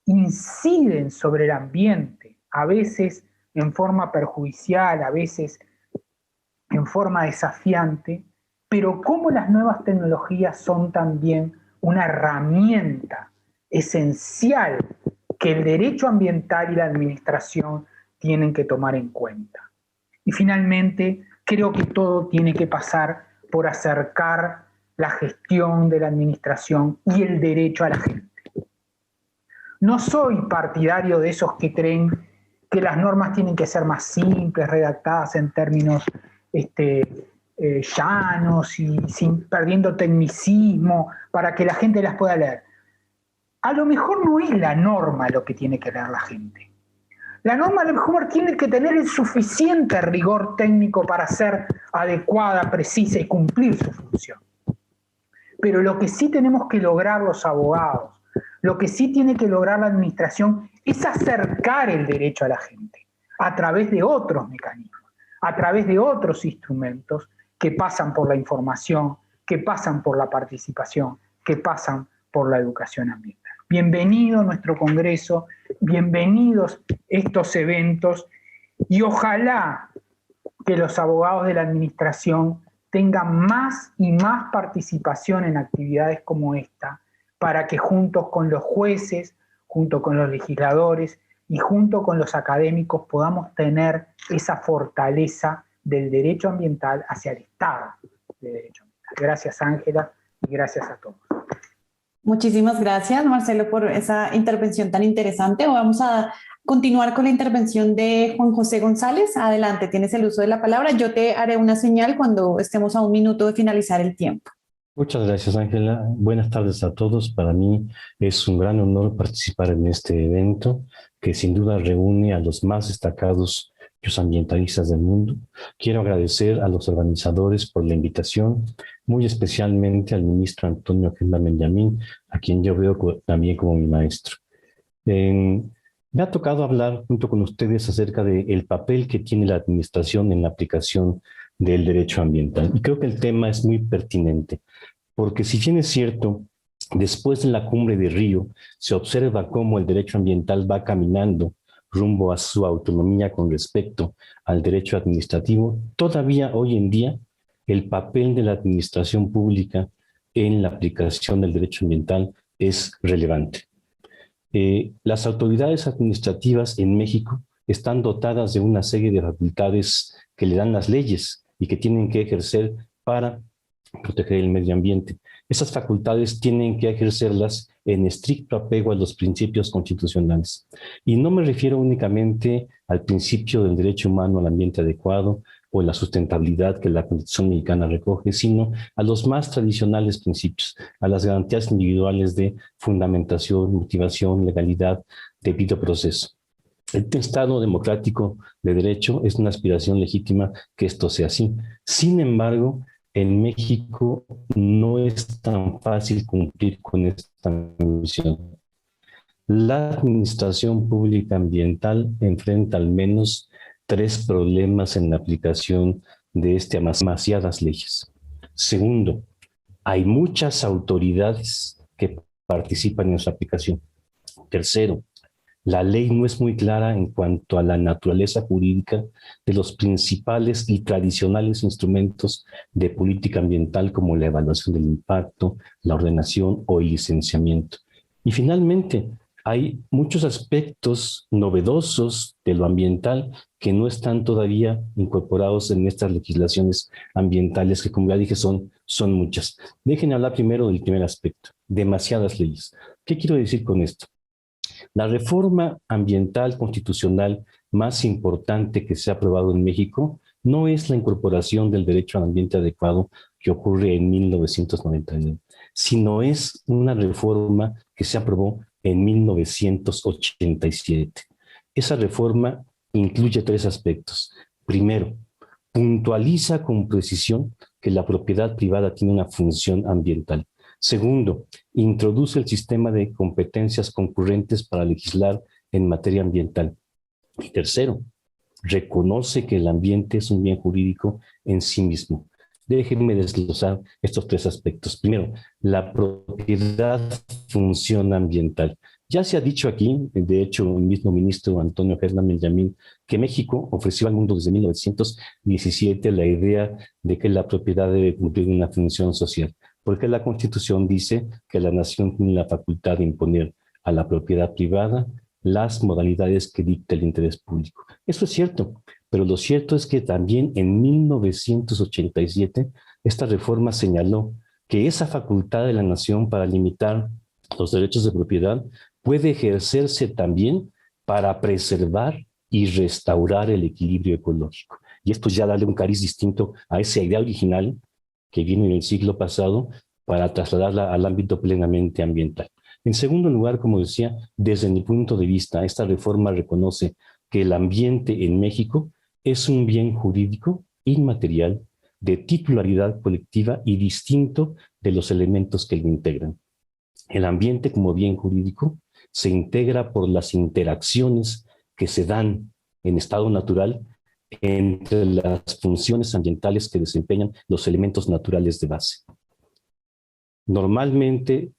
inciden sobre el ambiente, a veces en forma perjudicial, a veces en forma desafiante, pero cómo las nuevas tecnologías son también una herramienta esencial que el derecho ambiental y la administración tienen que tomar en cuenta. Y finalmente, creo que todo tiene que pasar por acercar la gestión de la administración y el derecho a la gente. No soy partidario de esos que creen que las normas tienen que ser más simples, redactadas en términos llanos y perdiendo tecnicismo para que la gente las pueda leer. A lo mejor no es la norma lo que tiene que leer la gente. La norma a lo mejor tiene que tener el suficiente rigor técnico para ser adecuada, precisa y cumplir su función. Pero lo que sí tenemos que lograr los abogados, lo que sí tiene que lograr la administración es acercar el derecho a la gente a través de otros mecanismos, a través de otros instrumentos que pasan por la información, que pasan por la participación, que pasan por la educación ambiental. Bienvenido a nuestro Congreso, bienvenidos estos eventos y ojalá que los abogados de la administración tengan más y más participación en actividades como esta, para que juntos con los jueces, junto con los legisladores y junto con los académicos podamos tener esa fortaleza del derecho ambiental hacia el Estado de Derecho Ambiental. Gracias, Ángela, y gracias a todos. Muchísimas gracias, Marcelo, por esa intervención tan interesante. Vamos a continuar con la intervención de Juan José González. Adelante, tienes el uso de la palabra. Yo te haré una señal cuando estemos a un minuto de finalizar el tiempo. Muchas gracias, Ángela. Buenas tardes a todos. Para mí es un gran honor participar en este evento que sin duda reúne a los más destacados ambientalistas del mundo. Quiero agradecer a los organizadores por la invitación, muy especialmente al ministro Antonio Gelman Benjamín, a quien yo veo también como mi maestro. Me ha tocado hablar junto con ustedes acerca del papel que tiene la administración en la aplicación del derecho ambiental. Y creo que el tema es muy pertinente, porque si bien es cierto, después de la cumbre de Río, se observa cómo el derecho ambiental va caminando rumbo a su autonomía con respecto al derecho administrativo, todavía hoy en día el papel de la administración pública en la aplicación del derecho ambiental es relevante. Las autoridades administrativas en México están dotadas de una serie de facultades que le dan las leyes y que tienen que ejercer para proteger el medio ambiente. Esas facultades tienen que ejercerlas en estricto apego a los principios constitucionales. Y no me refiero únicamente al principio del derecho humano al ambiente adecuado o la sustentabilidad que la Constitución mexicana recoge, sino a los más tradicionales principios, a las garantías individuales de fundamentación, motivación, legalidad, debido proceso. El Estado democrático de derecho es una aspiración legítima que esto sea así. Sin embargo, en México no es tan fácil cumplir con esta misión. La administración pública ambiental enfrenta al menos 3 problemas en la aplicación de demasiadas leyes. Segundo, hay muchas autoridades que participan en su aplicación. Tercero, la ley no es muy clara en cuanto a la naturaleza jurídica de los principales y tradicionales instrumentos de política ambiental como la evaluación del impacto, la ordenación o el licenciamiento. Y finalmente, hay muchos aspectos novedosos de lo ambiental que no están todavía incorporados en estas legislaciones ambientales que, como ya dije, son muchas. Déjenme hablar primero del primer aspecto, demasiadas leyes. ¿Qué quiero decir con esto? La reforma ambiental constitucional más importante que se ha aprobado en México no es la incorporación del derecho al ambiente adecuado que ocurre en 1999, sino es una reforma que se aprobó en 1987. Esa reforma incluye 3 aspectos. Primero, puntualiza con precisión que la propiedad privada tiene una función ambiental. Segundo, introduce el sistema de competencias concurrentes para legislar en materia ambiental. Y tercero, reconoce que el ambiente es un bien jurídico en sí mismo. Déjenme desglosar estos 3 aspectos. Primero, la propiedad función ambiental. Ya se ha dicho aquí, de hecho, el mismo ministro Antonio Gelman Benjamín, que México ofreció al mundo desde 1917 la idea de que la propiedad debe cumplir una función social, porque la Constitución dice que la nación tiene la facultad de imponer a la propiedad privada las modalidades que dicta el interés público. Eso es cierto, pero lo cierto es que también en 1987 esta reforma señaló que esa facultad de la nación para limitar los derechos de propiedad puede ejercerse también para preservar y restaurar el equilibrio ecológico. Y esto ya darle un cariz distinto a esa idea original que vino en el siglo pasado para trasladarla al ámbito plenamente ambiental. En segundo lugar, como decía, desde mi punto de vista, esta reforma reconoce que el ambiente en México es un bien jurídico inmaterial de titularidad colectiva y distinto de los elementos que lo integran. El ambiente como bien jurídico se integra por las interacciones que se dan en estado natural entre las funciones ambientales que desempeñan los elementos naturales de base. Normalmente,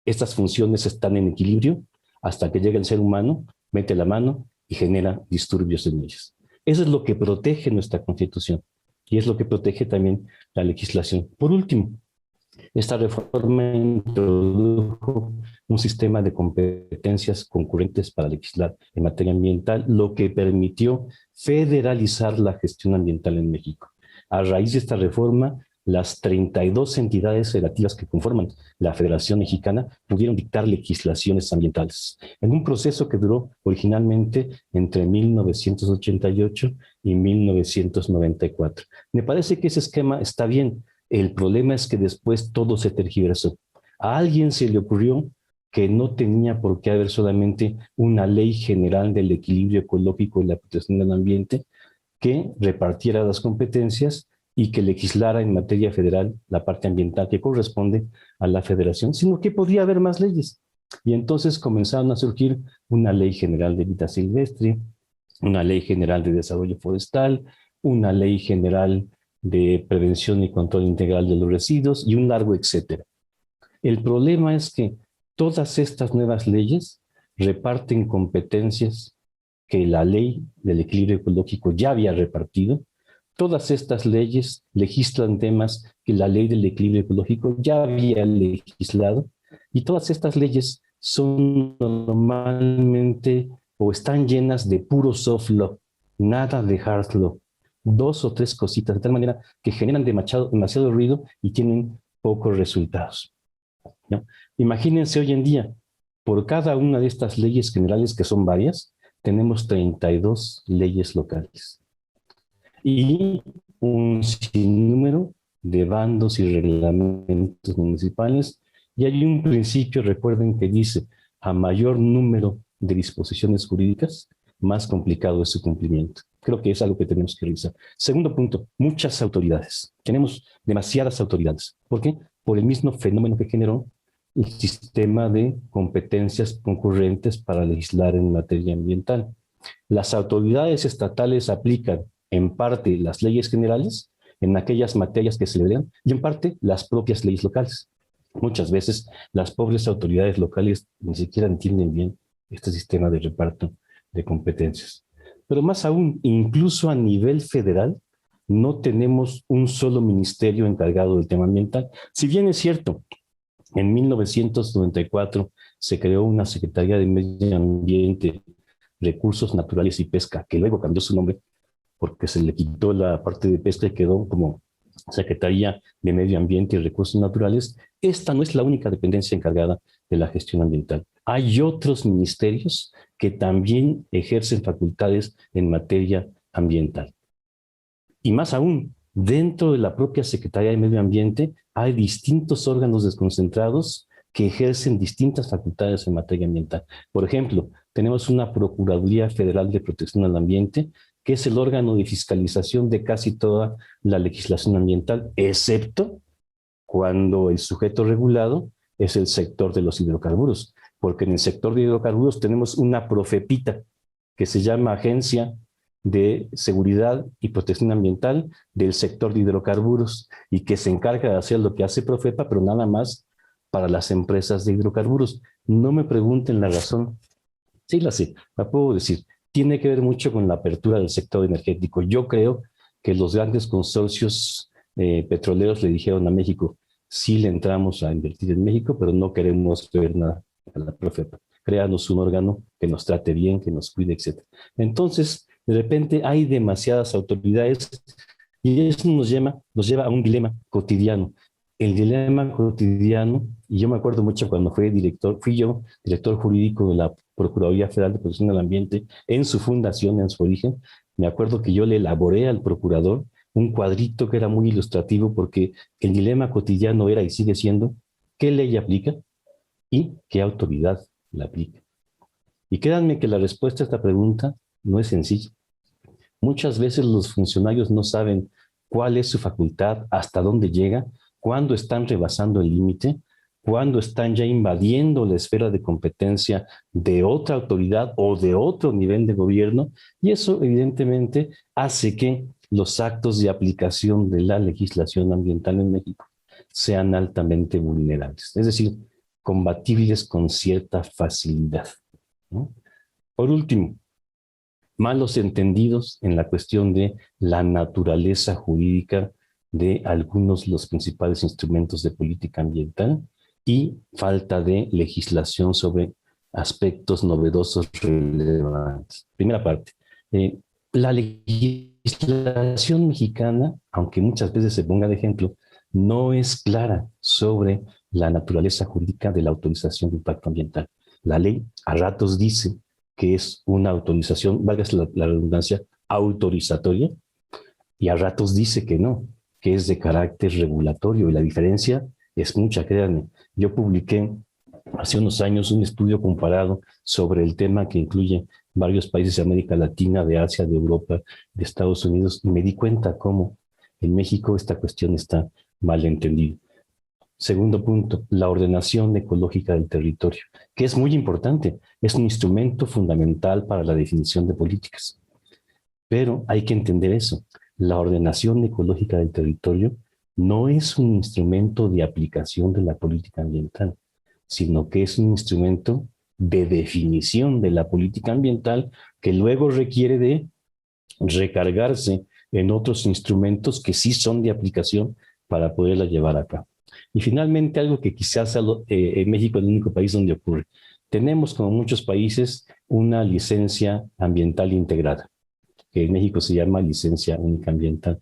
estas funciones están en equilibrio hasta que llega el ser humano, mete la mano y genera disturbios en ellas. Eso es lo que protege nuestra Constitución y es lo que protege también la legislación. Por último, esta reforma introdujo un sistema de competencias concurrentes para legislar en materia ambiental, lo que permitió federalizar la gestión ambiental en México. A raíz de esta reforma, las 32 entidades federativas que conforman la Federación Mexicana pudieron dictar legislaciones ambientales, en un proceso que duró originalmente entre 1988 y 1994. Me parece que ese esquema está bien. El problema es que después todo se tergiversó. A alguien se le ocurrió que no tenía por qué haber solamente una ley general del equilibrio ecológico y la protección del ambiente que repartiera las competencias y que legislara en materia federal la parte ambiental que corresponde a la federación, sino que podía haber más leyes. Y entonces comenzaron a surgir una ley general de vida silvestre, una ley general de desarrollo forestal, una ley general de prevención y control integral de los residuos y un largo etcétera. El problema es que todas estas nuevas leyes reparten competencias que la ley del equilibrio ecológico ya había repartido. Todas estas leyes legislan temas que la ley del equilibrio ecológico ya había legislado, y todas estas leyes son normalmente o están llenas de puro soft law, nada de hard law, 2 o 3 cositas, de tal manera que generan demasiado ruido y tienen pocos resultados, ¿no? Imagínense hoy en día, por cada una de estas leyes generales, que son varias, tenemos 32 leyes locales y un sinnúmero de bandos y reglamentos municipales. Y hay un principio, recuerden, que dice: a mayor número de disposiciones jurídicas, más complicado es su cumplimiento. Creo que es algo que tenemos que revisar. Segundo punto, muchas autoridades. Tenemos demasiadas autoridades. ¿Por qué? Por el mismo fenómeno que generó el sistema de competencias concurrentes para legislar en materia ambiental. Las autoridades estatales aplican en parte las leyes generales en aquellas materias que se le den, y en parte las propias leyes locales. Muchas veces las pobres autoridades locales ni siquiera entienden bien este sistema de reparto de competencias. Pero más aún, incluso a nivel federal, no tenemos un solo ministerio encargado del tema ambiental. Si bien es cierto, en 1994 se creó una Secretaría de Medio Ambiente, Recursos Naturales y Pesca, que luego cambió su nombre porque se le quitó la parte de pesca y quedó como Secretaría de Medio Ambiente y Recursos Naturales. Esta no es la única dependencia encargada de la gestión ambiental. Hay otros ministerios que también ejercen facultades en materia ambiental. Y más aún, dentro de la propia Secretaría de Medio Ambiente hay distintos órganos desconcentrados que ejercen distintas facultades en materia ambiental. Por ejemplo, tenemos una Procuraduría Federal de Protección al Ambiente, que es el órgano de fiscalización de casi toda la legislación ambiental, excepto cuando el sujeto regulado es el sector de los hidrocarburos, porque en el sector de hidrocarburos tenemos una Profepita, que se llama Agencia de Seguridad y Protección Ambiental del sector de hidrocarburos, y que se encarga de hacer lo que hace Profepa, pero nada más para las empresas de hidrocarburos. No me pregunten la razón. Sí, la sé, la puedo decir. Tiene que ver mucho con la apertura del sector energético. Yo creo que los grandes consorcios petroleros le dijeron a México: sí le entramos a invertir en México, pero no queremos ver nada a la Profepa. Créanos un órgano que nos trate bien, que nos cuide, etc. Entonces, de repente hay demasiadas autoridades y eso nos lleva a un dilema cotidiano. El dilema cotidiano, y yo me acuerdo mucho cuando fui yo director jurídico de la Procuraduría Federal de Protección del Ambiente en su fundación, en su origen. Me acuerdo que yo le elaboré al procurador un cuadrito que era muy ilustrativo, porque el dilema cotidiano era y sigue siendo: ¿qué ley aplica y qué autoridad la aplica? Y créanme que la respuesta a esta pregunta no es sencilla. Muchas veces los funcionarios no saben cuál es su facultad, hasta dónde llega, cuándo están rebasando el límite, cuándo están ya invadiendo la esfera de competencia de otra autoridad o de otro nivel de gobierno, y eso evidentemente hace que los actos de aplicación de la legislación ambiental en México sean altamente vulnerables, es decir, combatibles con cierta facilidad, ¿no? Por último, malos entendidos en la cuestión de la naturaleza jurídica de algunos de los principales instrumentos de política ambiental y falta de legislación sobre aspectos novedosos relevantes. Primera parte, la legislación mexicana, aunque muchas veces se ponga de ejemplo, no es clara sobre la naturaleza jurídica de la autorización de impacto ambiental. La ley a ratos dice que es una autorización, valga la redundancia, autorizatoria, y a ratos dice que no, que es de carácter regulatorio, y la diferencia es mucha, créanme. Yo publiqué hace unos años un estudio comparado sobre el tema que incluye varios países de América Latina, de Asia, de Europa, de Estados Unidos, y me di cuenta cómo en México esta cuestión está mal entendida. Segundo punto, la ordenación ecológica del territorio, que es muy importante, es un instrumento fundamental para la definición de políticas. Pero hay que entender eso, la ordenación ecológica del territorio no es un instrumento de aplicación de la política ambiental, sino que es un instrumento de definición de la política ambiental que luego requiere de recargarse en otros instrumentos que sí son de aplicación para poderla llevar a cabo. Y finalmente, algo que quizás en México es el único país donde ocurre. Tenemos, como muchos países, una licencia ambiental integrada, que en México se llama licencia única ambiental,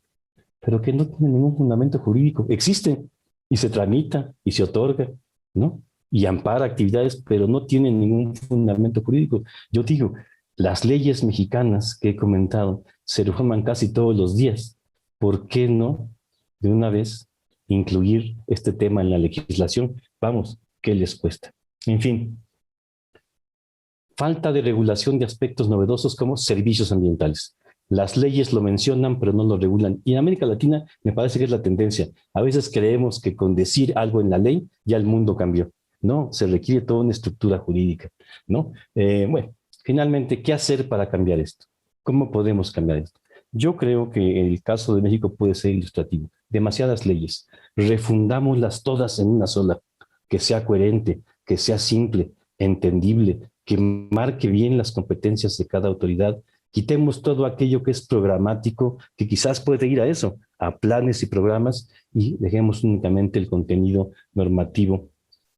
pero que no tiene ningún fundamento jurídico. Existe y se tramita y se otorga, ¿no? Y ampara actividades, pero no tiene ningún fundamento jurídico. Yo digo, las leyes mexicanas que he comentado se reforman casi todos los días. ¿Por qué no, de una vez, incluir este tema en la legislación? Vamos, ¿qué les cuesta? En fin, falta de regulación de aspectos novedosos como servicios ambientales. Las leyes lo mencionan, pero no lo regulan. Y en América Latina me parece que es la tendencia. A veces creemos que con decir algo en la ley ya el mundo cambió. No, se requiere toda una estructura jurídica, ¿no? Bueno, finalmente, ¿qué hacer para cambiar esto? ¿Cómo podemos cambiar esto? Yo creo que el caso de México puede ser ilustrativo. Demasiadas leyes. Refundámoslas todas en una sola. Que sea coherente, que sea simple, entendible, que marque bien las competencias de cada autoridad. Quitemos todo aquello que es programático, que quizás puede ir a eso, a planes y programas, y dejemos únicamente el contenido normativo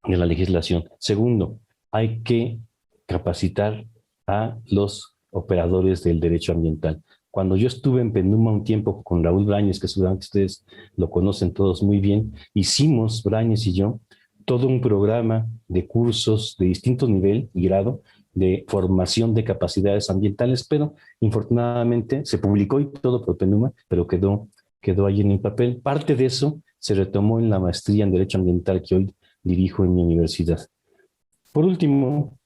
de la legislación. Segundo, hay que capacitar a los operadores del derecho ambiental. Cuando yo estuve en PENUMA un tiempo con Raúl Brañez, que seguramente ustedes lo conocen todos muy bien, hicimos, Brañez y yo, todo un programa de cursos de distinto nivel y grado de formación de capacidades ambientales, pero infortunadamente se publicó y todo por PENUMA, pero quedó ahí en el papel. Parte de eso se retomó en la maestría en Derecho Ambiental que hoy dirijo en mi universidad. Por último,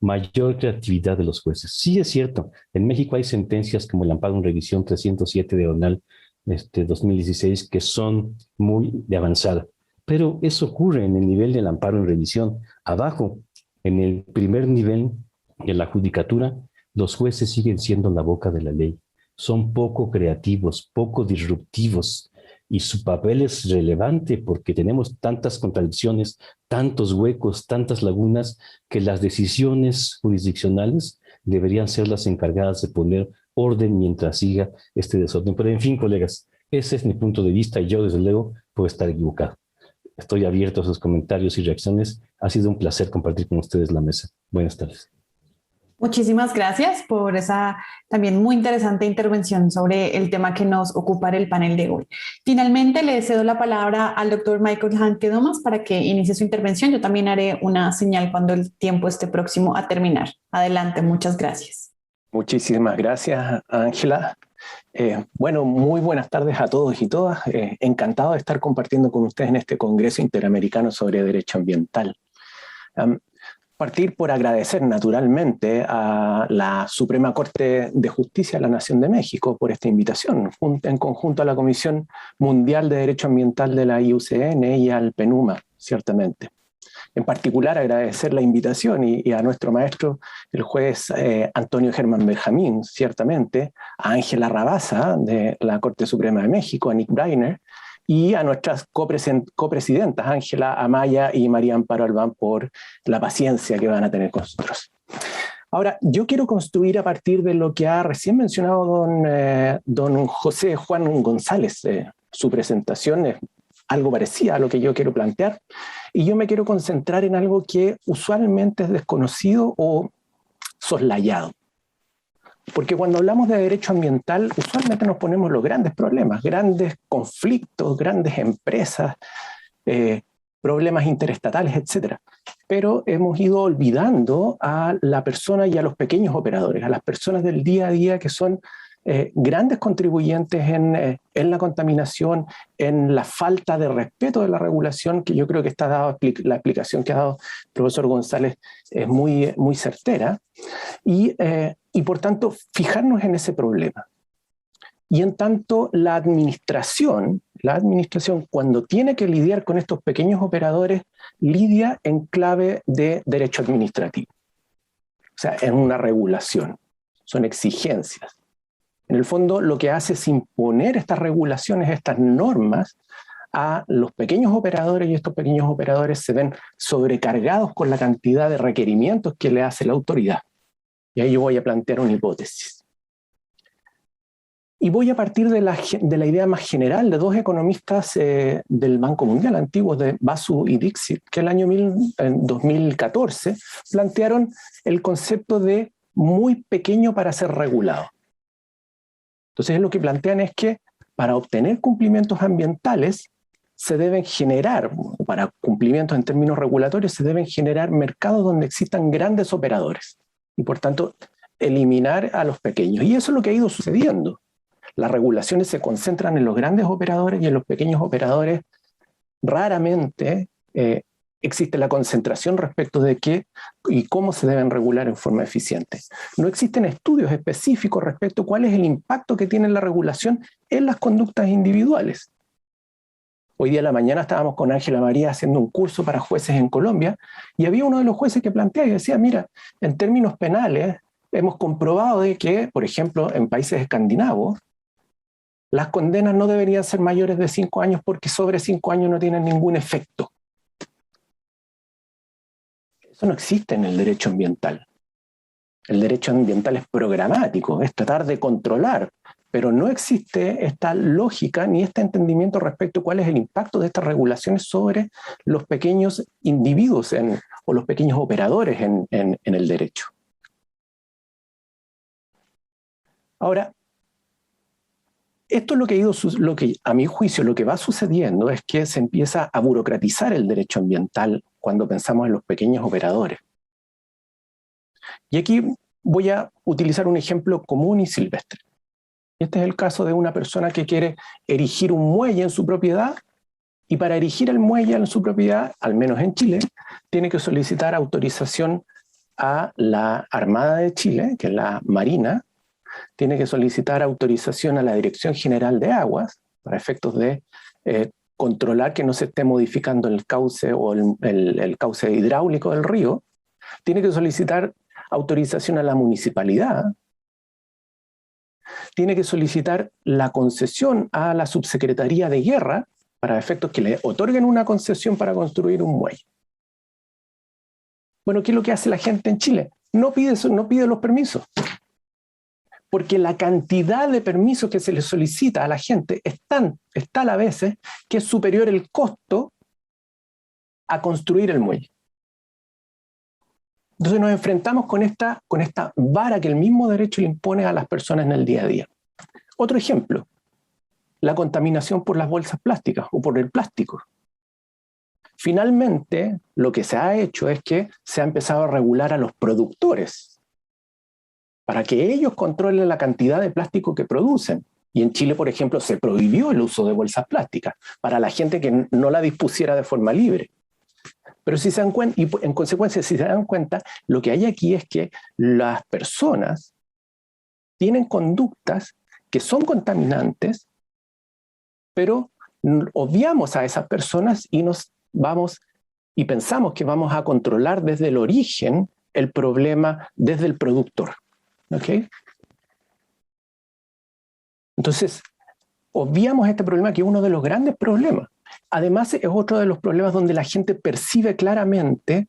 mayor creatividad de los jueces. Sí, es cierto, en México hay sentencias como el amparo en revisión 307 de ONAL 2016 que son muy de avanzada, pero eso ocurre en el nivel del amparo en revisión. Abajo, en el primer nivel de la judicatura, los jueces siguen siendo la boca de la ley. Son poco creativos, poco disruptivos, y su papel es relevante porque tenemos tantas contradicciones, tantos huecos, tantas lagunas, que las decisiones jurisdiccionales deberían ser las encargadas de poner orden mientras siga este desorden. Pero en fin, colegas, ese es mi punto de vista y yo, desde luego, puedo estar equivocado. Estoy abierto a sus comentarios y reacciones. Ha sido un placer compartir con ustedes la mesa. Buenas tardes. Muchísimas gracias por esa también muy interesante intervención sobre el tema que nos ocupa en el panel de hoy. Finalmente, le cedo la palabra al doctor Michael Handke Thomas para que inicie su intervención. Yo también haré una señal cuando el tiempo esté próximo a terminar. Adelante, muchas gracias. Muchísimas gracias, Ángela. Bueno, muy buenas tardes a todos y todas. Encantado de estar compartiendo con ustedes en este Congreso Interamericano sobre Derecho Ambiental. Partir por agradecer naturalmente a la Suprema Corte de Justicia de la Nación de México por esta invitación, en conjunto a la Comisión Mundial de Derecho Ambiental de la IUCN y al PENUMA, ciertamente. En particular, agradecer la invitación y a nuestro maestro, el juez Antonio Germán Benjamín, ciertamente, a Ángela Rabasa, de la Corte Suprema de México, a Nick Breiner, y a nuestras copresidentas, Ángela Amaya y María Amparo Albán, por la paciencia que van a tener con nosotros. Ahora, yo quiero construir a partir de lo que ha recién mencionado don José Juan González. Su presentación es algo parecida a lo que yo quiero plantear, y yo me quiero concentrar en algo que usualmente es desconocido o soslayado. Porque cuando hablamos de derecho ambiental, usualmente nos ponemos los grandes problemas, grandes conflictos, grandes empresas, problemas interestatales, etc. Pero hemos ido olvidando a la persona y a los pequeños operadores, a las personas del día a día que son grandes contribuyentes en la contaminación, en la falta de respeto de la regulación, que yo creo que está dado, la explicación que ha dado el profesor González es muy, muy certera, y por tanto fijarnos en ese problema. Y en tanto la administración cuando tiene que lidiar con estos pequeños operadores, lidia en clave de derecho administrativo. O sea, en una regulación, son exigencias. En el fondo, lo que hace es imponer estas regulaciones, estas normas, a los pequeños operadores, y estos pequeños operadores se ven sobrecargados con la cantidad de requerimientos que le hace la autoridad. Y ahí yo voy a plantear una hipótesis. Y voy a partir de la idea más general de dos economistas del Banco Mundial, antiguos, de Basu y Dixit, que en 2014 plantearon el concepto de muy pequeño para ser regulado. Entonces lo que plantean es que para obtener cumplimientos ambientales se deben generar, para cumplimientos en términos regulatorios, se deben generar mercados donde existan grandes operadores y por tanto eliminar a los pequeños. Y eso es lo que ha ido sucediendo. Las regulaciones se concentran en los grandes operadores y en los pequeños operadores raramente existe la concentración respecto de qué y cómo se deben regular en forma eficiente. No existen estudios específicos respecto a cuál es el impacto que tiene la regulación en las conductas individuales. Hoy día a la mañana estábamos con Ángela María haciendo un curso para jueces en Colombia y había uno de los jueces que planteaba y decía, mira, en términos penales hemos comprobado de que, por ejemplo, en países escandinavos, las condenas no deberían ser mayores de 5 años porque sobre 5 años no tienen ningún efecto. Eso no existe en el derecho ambiental. El derecho ambiental es programático, es tratar de controlar, pero no existe esta lógica ni este entendimiento respecto a cuál es el impacto de estas regulaciones sobre los pequeños individuos o los pequeños operadores en el derecho. Ahora, esto es lo que a mi juicio lo que va sucediendo es que se empieza a burocratizar el derecho ambiental cuando pensamos en los pequeños operadores. Y aquí voy a utilizar un ejemplo común y silvestre. Este es el caso de una persona que quiere erigir un muelle en su propiedad y para erigir el muelle en su propiedad, al menos en Chile, tiene que solicitar autorización a la Armada de Chile, que es la Marina, tiene que solicitar autorización a la Dirección General de Aguas para efectos de controlar que no se esté modificando el cauce o el cauce hidráulico del río, tiene que solicitar autorización a la municipalidad, tiene que solicitar la concesión a la Subsecretaría de Guerra para efectos que le otorguen una concesión para construir un muelle. Bueno, ¿qué es lo que hace la gente en Chile? No pide los permisos. Porque la cantidad de permisos que se le solicita a la gente es tal a veces que es superior el costo a construir el muelle. Entonces nos enfrentamos con esta vara que el mismo derecho le impone a las personas en el día a día. Otro ejemplo, la contaminación por las bolsas plásticas o por el plástico. Finalmente, lo que se ha hecho es que se ha empezado a regular a los productores para que ellos controlen la cantidad de plástico que producen. Y en Chile, por ejemplo, se prohibió el uso de bolsas plásticas para la gente que no la dispusiera de forma libre. Pero si se dan cuenta, y en consecuencia, si se dan cuenta, lo que hay aquí es que las personas tienen conductas que son contaminantes, pero obviamos a esas personas y y pensamos que vamos a controlar desde el origen el problema desde el productor. ¿Okay? Entonces, obviamos este problema que es uno de los grandes problemas. Además, es otro de los problemas donde la gente percibe claramente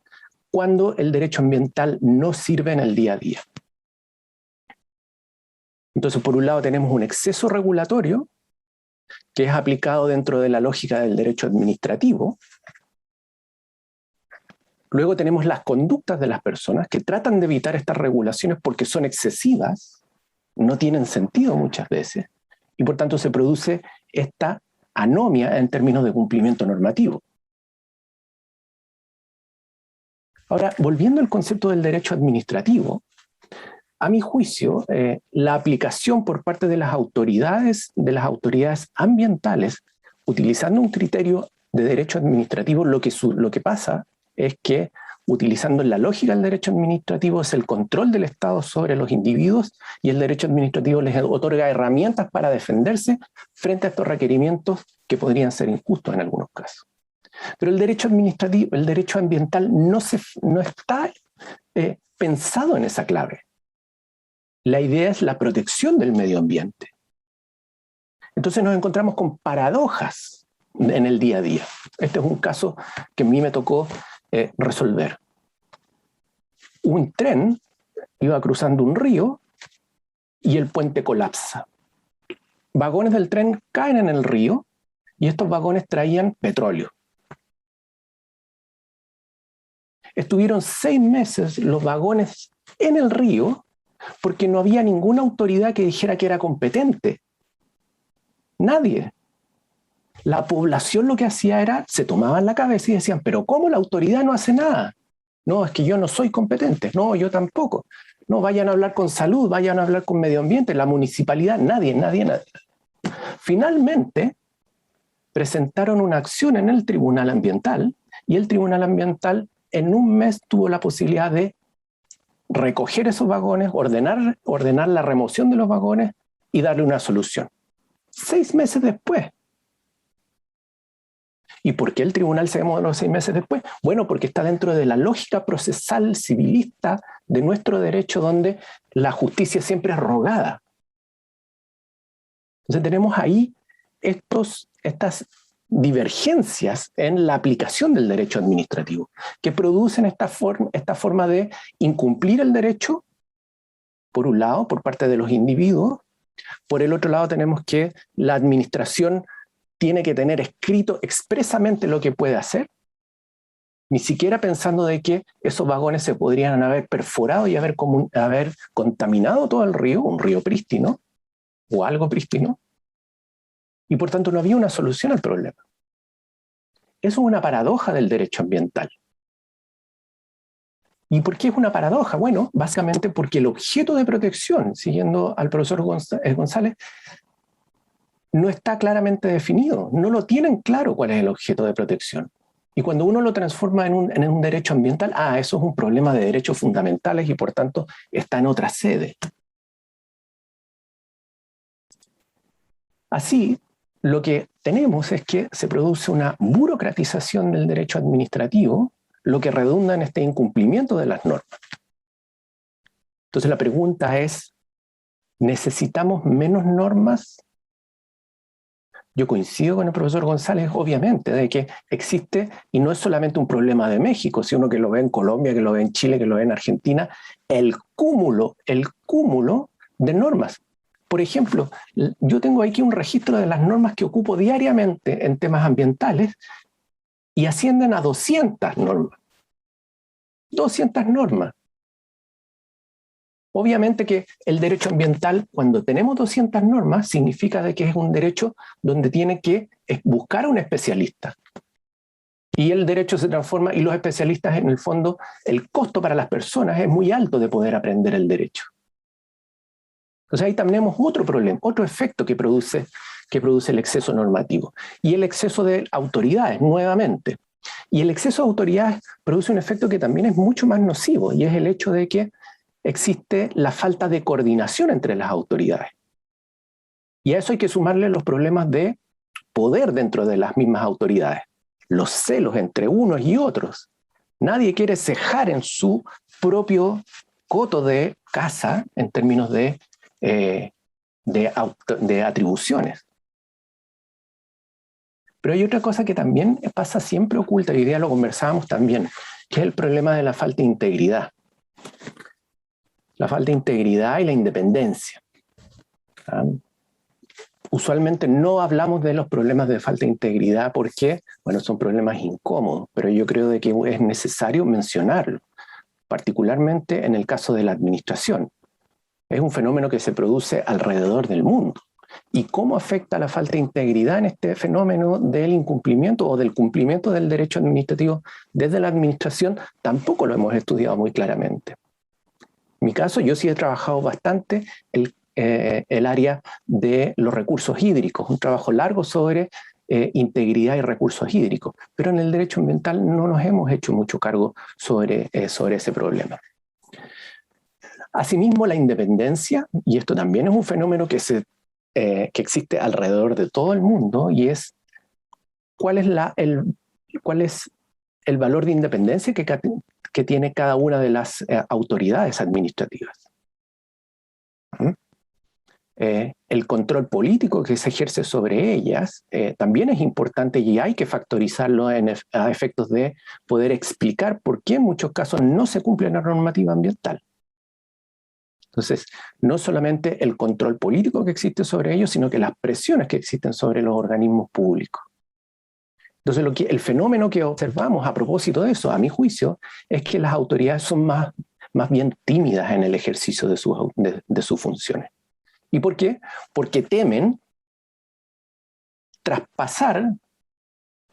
cuando el derecho ambiental no sirve en el día a día. Entonces, por un lado tenemos un exceso regulatorio que es aplicado dentro de la lógica del derecho administrativo. Luego tenemos las conductas de las personas que tratan de evitar estas regulaciones porque son excesivas, no tienen sentido muchas veces, y por tanto se produce esta anomia en términos de cumplimiento normativo. Ahora, volviendo al concepto del derecho administrativo, a mi juicio, la aplicación por parte de las autoridades ambientales, utilizando un criterio de derecho administrativo, lo que pasa es que, utilizando la lógica del derecho administrativo, es el control del Estado sobre los individuos, y el derecho administrativo les otorga herramientas para defenderse frente a estos requerimientos que podrían ser injustos en algunos casos. Pero el derecho administrativo, el derecho ambiental no está pensado en esa clave. La idea es la protección del medio ambiente. Entonces nos encontramos con paradojas en el día a día. Este es un caso que a mí me tocó resolver. Un tren iba cruzando un río y el puente colapsa. Vagones del tren caen en el río y estos vagones traían petróleo. Estuvieron 6 meses los vagones en el río porque no había ninguna autoridad que dijera que era competente. Nadie. La población lo que hacía era, se tomaban la cabeza y decían, pero ¿cómo la autoridad no hace nada? No, es que yo no soy competente. No, yo tampoco. No, vayan a hablar con salud, vayan a hablar con medio ambiente, la municipalidad, nadie. Finalmente, presentaron una acción en el Tribunal Ambiental, y el Tribunal Ambiental en un mes tuvo la posibilidad de recoger esos vagones, ordenar la remoción de los vagones y darle una solución. 6 meses después. ¿Y por qué el tribunal se demoró 6 meses después? Bueno, porque está dentro de la lógica procesal civilista de nuestro derecho, donde la justicia siempre es rogada. Entonces tenemos ahí estas divergencias en la aplicación del derecho administrativo, que producen esta forma de incumplir el derecho, por un lado, por parte de los individuos. Por el otro lado tenemos que la administración tiene que tener escrito expresamente lo que puede hacer, ni siquiera pensando de que esos vagones se podrían haber perforado y haber contaminado todo el río, un río prístino, o algo prístino, y por tanto no había una solución al problema. Eso es una paradoja del derecho ambiental. ¿Y por qué es una paradoja? Bueno, básicamente porque el objeto de protección, siguiendo al profesor González, no está claramente definido. No lo tienen claro cuál es el objeto de protección. Y cuando uno lo transforma en un derecho ambiental, eso es un problema de derechos fundamentales y por tanto está en otra sede. Así, lo que tenemos es que se produce una burocratización del derecho administrativo, lo que redunda en este incumplimiento de las normas. Entonces la pregunta es, ¿necesitamos menos normas? Yo coincido con el profesor González, obviamente, de que existe, y no es solamente un problema de México, si uno que lo ve en Colombia, que lo ve en Chile, que lo ve en Argentina, el cúmulo de normas. Por ejemplo, yo tengo aquí un registro de las normas que ocupo diariamente en temas ambientales y ascienden a 200 normas. 200 normas. Obviamente que el derecho ambiental, cuando tenemos 200 normas, significa de que es un derecho donde tiene que buscar a un especialista. Y el derecho se transforma, y los especialistas, en el fondo, el costo para las personas es muy alto de poder aprender el derecho. Entonces ahí tenemos otro problema, otro efecto que produce el exceso normativo. Y el exceso de autoridades, nuevamente. Y el exceso de autoridades produce un efecto que también es mucho más nocivo, y es el hecho de que existe la falta de coordinación entre las autoridades. Y a eso hay que sumarle los problemas de poder dentro de las mismas autoridades, los celos entre unos y otros. Nadie quiere cejar en su propio coto de casa en términos de atribuciones. Pero hay otra cosa que también pasa siempre oculta, y hoy día lo conversábamos también, que es el problema de la falta de integridad. La falta de integridad y la independencia. Usualmente no hablamos de los problemas de falta de integridad porque, bueno, son problemas incómodos, pero yo creo de que es necesario mencionarlo, particularmente en el caso de la administración. Es un fenómeno que se produce alrededor del mundo. ¿Y cómo afecta la falta de integridad en este fenómeno del incumplimiento o del cumplimiento del derecho administrativo desde la administración? Tampoco lo hemos estudiado muy claramente. mi caso, yo sí he trabajado bastante el área de los recursos hídricos, un trabajo largo sobre integridad y recursos hídricos, pero en el derecho ambiental no nos hemos hecho mucho cargo sobre ese problema. Asimismo, la independencia, y esto también es un fenómeno que existe alrededor de todo el mundo, y es cuál es el valor de independencia que tiene cada una de las autoridades administrativas. El control político que se ejerce sobre ellas también es importante y hay que factorizarlo a efectos de poder explicar por qué en muchos casos no se cumple la normativa ambiental. Entonces, no solamente el control político que existe sobre ellos, sino que las presiones que existen sobre los organismos públicos. Entonces, el fenómeno que observamos a propósito de eso, a mi juicio, es que las autoridades son más bien tímidas en el ejercicio de sus funciones. ¿Y por qué? Porque temen traspasar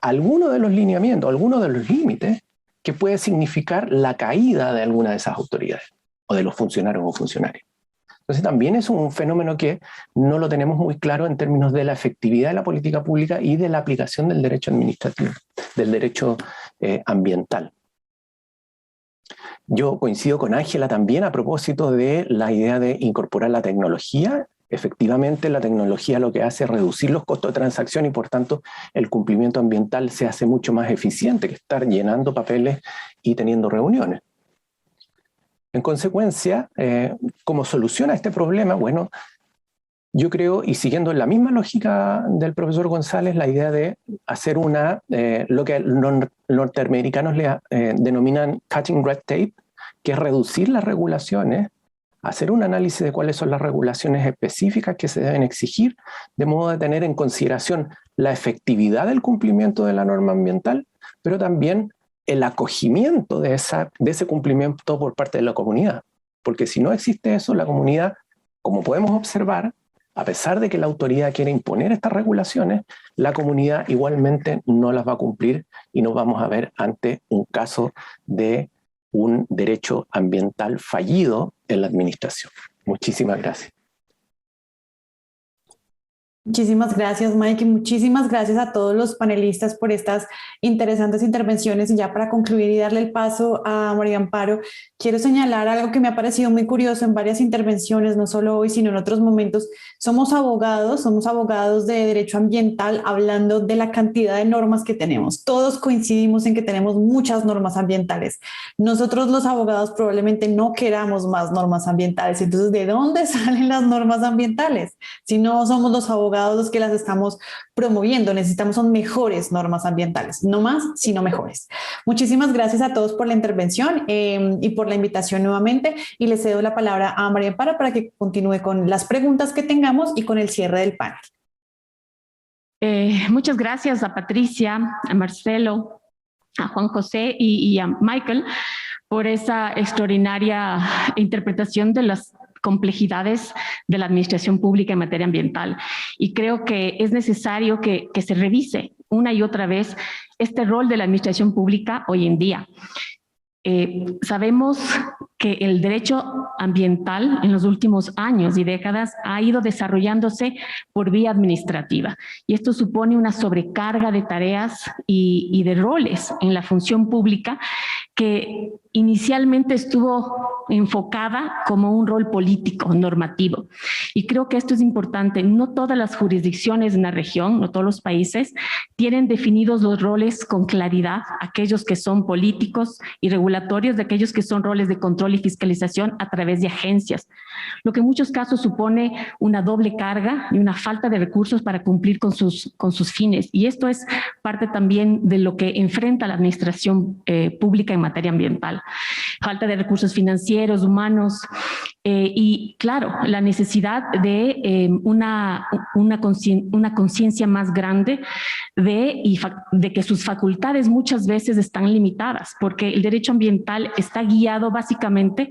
alguno de los lineamientos, alguno de los límites que puede significar la caída de alguna de esas autoridades o de los funcionarios o funcionarias. Entonces también es un fenómeno que no lo tenemos muy claro en términos de la efectividad de la política pública y de la aplicación del derecho administrativo, del derecho ambiental. Yo coincido con Ángela también a propósito de la idea de incorporar la tecnología. Efectivamente, la tecnología lo que hace es reducir los costos de transacción y por tanto el cumplimiento ambiental se hace mucho más eficiente que estar llenando papeles y teniendo reuniones. En consecuencia, como solución a este problema, bueno, yo creo, y siguiendo la misma lógica del profesor González, la idea de hacer lo que los norteamericanos denominan cutting red tape, que es reducir las regulaciones, hacer un análisis de cuáles son las regulaciones específicas que se deben exigir, de modo de tener en consideración la efectividad del cumplimiento de la norma ambiental, pero también el acogimiento de ese cumplimiento por parte de la comunidad. Porque si no existe eso, la comunidad, como podemos observar, a pesar de que la autoridad quiere imponer estas regulaciones, la comunidad igualmente no las va a cumplir y nos vamos a ver ante un caso de un derecho ambiental fallido en la administración. Muchísimas gracias. Muchísimas gracias, Mike, y muchísimas gracias a todos los panelistas por estas interesantes intervenciones. Y ya para concluir y darle el paso a María Amparo, quiero señalar algo que me ha parecido muy curioso en varias intervenciones, no solo hoy, sino en otros momentos. Somos abogados de derecho ambiental hablando de la cantidad de normas que tenemos. Todos coincidimos en que tenemos muchas normas ambientales. Nosotros los abogados probablemente no queramos más normas ambientales. Entonces, ¿de dónde salen las normas ambientales? Si no somos los abogados los que las estamos promoviendo, necesitamos son mejores normas ambientales, no más, sino mejores. Muchísimas gracias a todos por la intervención y por la invitación nuevamente, y le cedo la palabra a María Amparo para que continúe con las preguntas que tengamos y con el cierre del panel. Muchas gracias a Patricia, a Marcelo, a Juan José y a Michael por esa extraordinaria interpretación de las complejidades de la administración pública en materia ambiental. Y creo que es necesario que se revise una y otra vez este rol de la administración pública hoy en día. Sabemos que el derecho ambiental en los últimos años y décadas ha ido desarrollándose por vía administrativa, y esto supone una sobrecarga de tareas y de roles en la función pública que inicialmente estuvo enfocada como un rol político, normativo. Y creo que esto es importante. No todas las jurisdicciones en la región, no todos los países, tienen definidos los roles con claridad, aquellos que son políticos y regulatorios, de aquellos que son roles de control y fiscalización a través de agencias, lo que en muchos casos supone una doble carga y una falta de recursos para cumplir con sus fines. Y esto es parte también de lo que enfrenta la administración pública en materia ambiental. Falta de recursos financieros, humanos, y claro, la necesidad de una conciencia más grande de que sus facultades muchas veces están limitadas, porque el derecho ambiental está guiado básicamente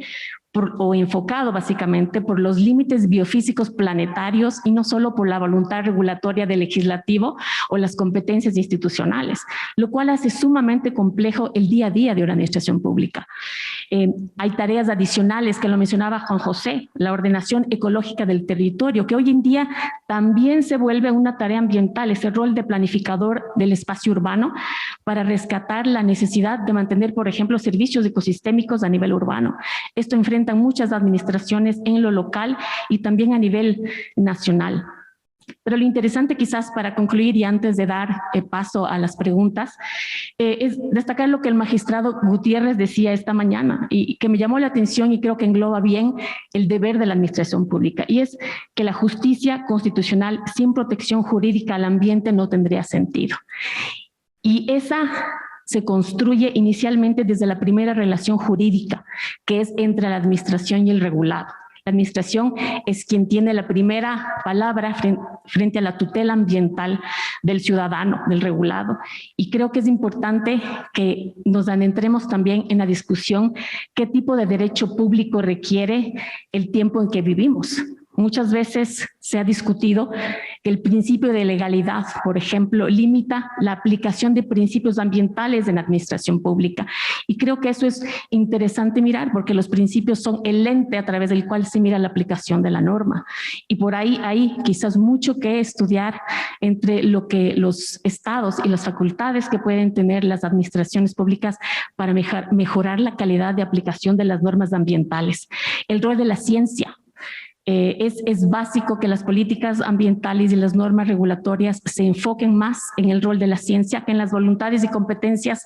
o enfocado básicamente por los límites biofísicos planetarios y no solo por la voluntad regulatoria del legislativo o las competencias institucionales, lo cual hace sumamente complejo el día a día de una administración pública. Hay tareas adicionales que lo mencionaba Juan José, la ordenación ecológica del territorio, que hoy en día también se vuelve una tarea ambiental, ese rol de planificador del espacio urbano para rescatar la necesidad de mantener, por ejemplo, servicios ecosistémicos a nivel urbano. Esto enfrentan muchas administraciones en lo local y también a nivel nacional. Pero lo interesante quizás para concluir y antes de dar paso a las preguntas, es destacar lo que el magistrado Gutiérrez decía esta mañana y que me llamó la atención y creo que engloba bien el deber de la administración pública, y es que la justicia constitucional sin protección jurídica al ambiente no tendría sentido. Y esa se construye inicialmente desde la primera relación jurídica, que es entre la administración y el regulado. La administración es quien tiene la primera palabra frente a la tutela ambiental del ciudadano, del regulado. Y creo que es importante que nos adentremos también en la discusión qué tipo de derecho público requiere el tiempo en que vivimos. Muchas veces se ha discutido que el principio de legalidad, por ejemplo, limita la aplicación de principios ambientales en la administración pública. Y creo que eso es interesante mirar, porque los principios son el lente a través del cual se mira la aplicación de la norma. Y por ahí hay quizás mucho que estudiar entre lo que los estados y las facultades que pueden tener las administraciones públicas para mejorar la calidad de aplicación de las normas ambientales. El rol de la ciencia. Es básico que las políticas ambientales y las normas regulatorias se enfoquen más en el rol de la ciencia que en las voluntades y competencias,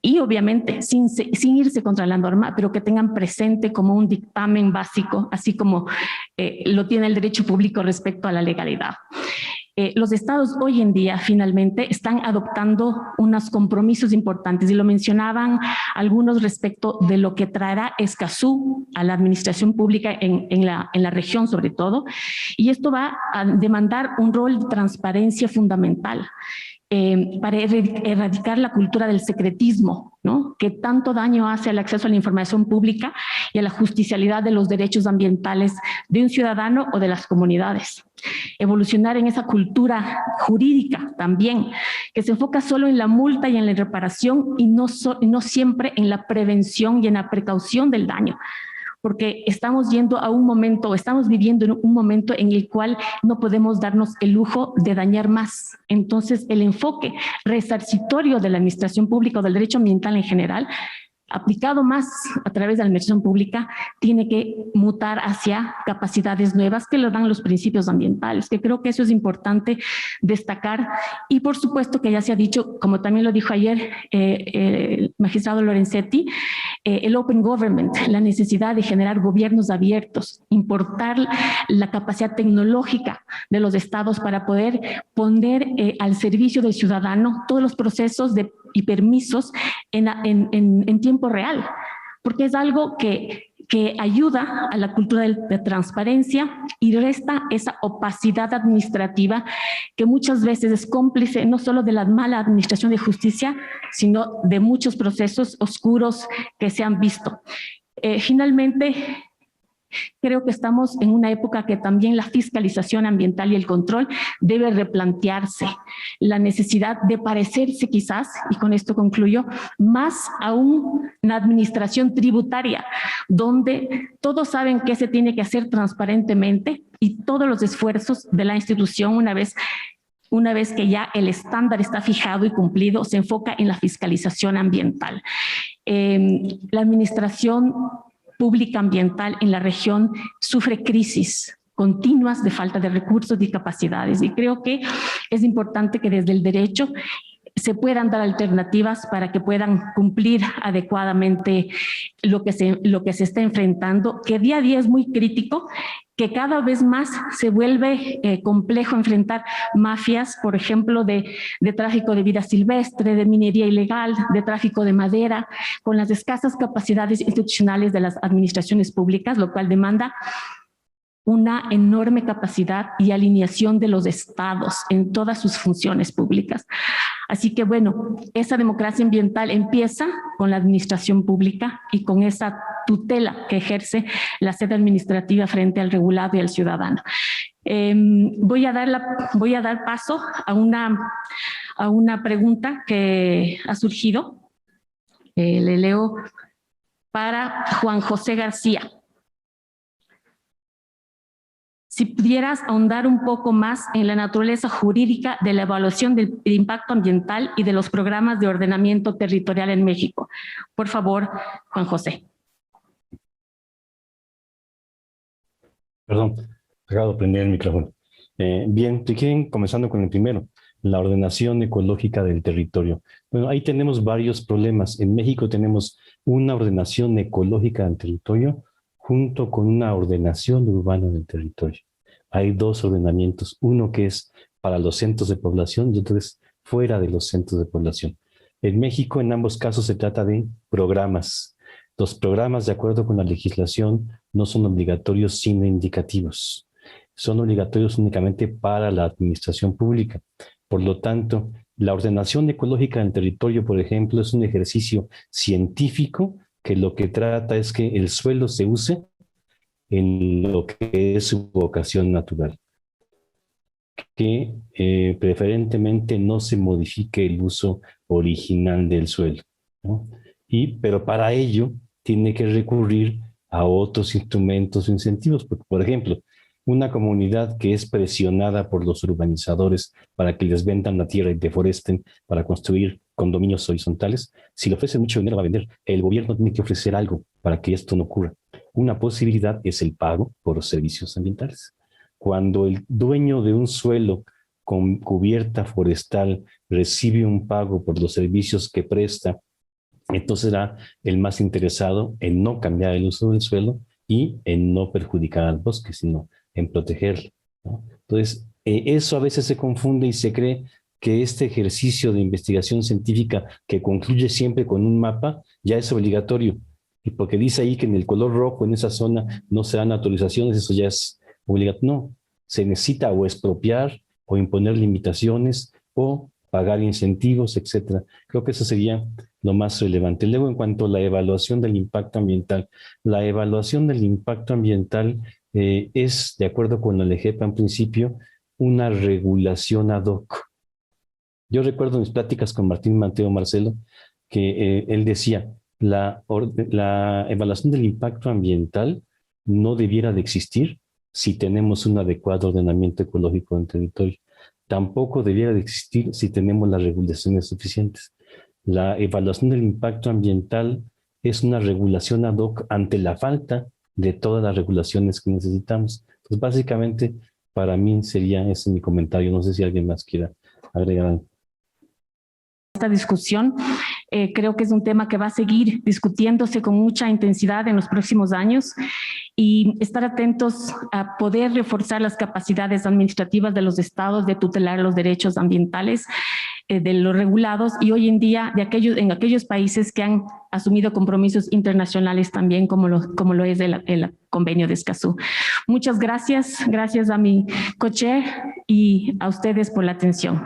y obviamente sin irse contra la norma, pero que tengan presente como un dictamen básico, así como lo tiene el derecho público respecto a la legalidad. Los estados hoy en día finalmente están adoptando unos compromisos importantes, y lo mencionaban algunos respecto de lo que traerá Escazú a la administración pública en la región sobre todo, y esto va a demandar un rol de transparencia fundamental. Para erradicar la cultura del secretismo, ¿no?, que tanto daño hace al acceso a la información pública y a la justicialidad de los derechos ambientales de un ciudadano o de las comunidades. Evolucionar en esa cultura jurídica también, que se enfoca solo en la multa y en la reparación y no siempre en la prevención y en la precaución del daño. Porque estamos viviendo en un momento en el cual no podemos darnos el lujo de dañar más. Entonces, el enfoque resarcitorio de la administración pública o del derecho ambiental en general, aplicado más a través de la administración pública, tiene que mutar hacia capacidades nuevas que le dan los principios ambientales, que creo que eso es importante destacar. Y por supuesto que ya se ha dicho, como también lo dijo ayer el magistrado Lorenzetti, el open government, la necesidad de generar gobiernos abiertos, importar la capacidad tecnológica de los estados para poder poner al servicio del ciudadano todos los procesos y permisos en tiempo real, porque es algo que ayuda a la cultura de transparencia y resta esa opacidad administrativa que muchas veces es cómplice no solo de la mala administración de justicia, sino de muchos procesos oscuros que se han visto. Finalmente, creo que estamos en una época que también la fiscalización ambiental y el control debe replantearse. La necesidad de parecerse quizás, y con esto concluyo, más a una administración tributaria, donde todos saben qué se tiene que hacer transparentemente y todos los esfuerzos de la institución, una vez que ya el estándar está fijado y cumplido, se enfoca en la fiscalización ambiental. La administración pública ambiental en la región sufre crisis continuas de falta de recursos y capacidades, y creo que es importante que desde el derecho se puedan dar alternativas para que puedan cumplir adecuadamente lo que se está enfrentando, que día a día es muy crítico, que cada vez más se vuelve complejo enfrentar mafias, por ejemplo, de tráfico de vida silvestre, de minería ilegal, de tráfico de madera, con las escasas capacidades institucionales de las administraciones públicas, lo cual demanda una enorme capacidad y alineación de los estados en todas sus funciones públicas. Así que bueno, esa democracia ambiental empieza con la administración pública y con esa tutela que ejerce la sede administrativa frente al regulado y al ciudadano. Voy a dar paso a una pregunta que ha surgido. Le leo para Juan José García. Si pudieras ahondar un poco más en la naturaleza jurídica de la evaluación del impacto ambiental y de los programas de ordenamiento territorial en México. Por favor, Juan José. Perdón, acabo de prender el micrófono. Bien, si quieren, comenzando con el primero, la ordenación ecológica del territorio. Bueno, ahí tenemos varios problemas. En México tenemos una ordenación ecológica del territorio junto con una ordenación urbana del territorio. Hay dos ordenamientos, uno que es para los centros de población y otro es fuera de los centros de población. En México, en ambos casos, se trata de programas. Los programas, de acuerdo con la legislación, no son obligatorios sino indicativos. Son obligatorios únicamente para la administración pública. Por lo tanto, la ordenación ecológica del territorio, por ejemplo, es un ejercicio científico que lo que trata es que el suelo se use en lo que es su vocación natural, que preferentemente no se modifique el uso original del suelo, ¿no? Pero para ello tiene que recurrir a otros instrumentos o incentivos, porque, por ejemplo, una comunidad que es presionada por los urbanizadores para que les vendan la tierra y deforesten para construir condominios horizontales, si le ofrecen mucho dinero va a vender. El gobierno tiene que ofrecer algo para que esto no ocurra. Una posibilidad es el pago por los servicios ambientales. Cuando el dueño de un suelo con cubierta forestal recibe un pago por los servicios que presta, entonces será el más interesado en no cambiar el uso del suelo y en no perjudicar al bosque, sino en protegerlo, ¿no? Entonces, eso a veces se confunde y se cree que este ejercicio de investigación científica que concluye siempre con un mapa ya es obligatorio. Y porque dice ahí que en el color rojo, en esa zona, no se dan autorizaciones, eso ya es obligatorio. No, se necesita o expropiar o imponer limitaciones o pagar incentivos, etcétera. Creo que eso sería lo más relevante. Luego, en cuanto a la evaluación del impacto ambiental, la evaluación del impacto ambiental es, de acuerdo con la LEGEPA en principio, una regulación ad hoc. Yo recuerdo en mis pláticas con Martín Mateo Marcelo que él decía, la evaluación del impacto ambiental no debiera de existir si tenemos un adecuado ordenamiento ecológico en territorio. Tampoco debiera de existir si tenemos las regulaciones suficientes. La evaluación del impacto ambiental es una regulación ad hoc ante la falta de todas las regulaciones que necesitamos. Entonces, básicamente, para mí sería ese mi comentario. No sé si alguien más quiera agregar algo. Esta discusión creo que es un tema que va a seguir discutiéndose con mucha intensidad en los próximos años y estar atentos a poder reforzar las capacidades administrativas de los estados de tutelar los derechos ambientales de los regulados y hoy en día en aquellos países que han asumido compromisos internacionales también como lo es el convenio de Escazú. Muchas gracias, gracias a mi co-chair y a ustedes por la atención.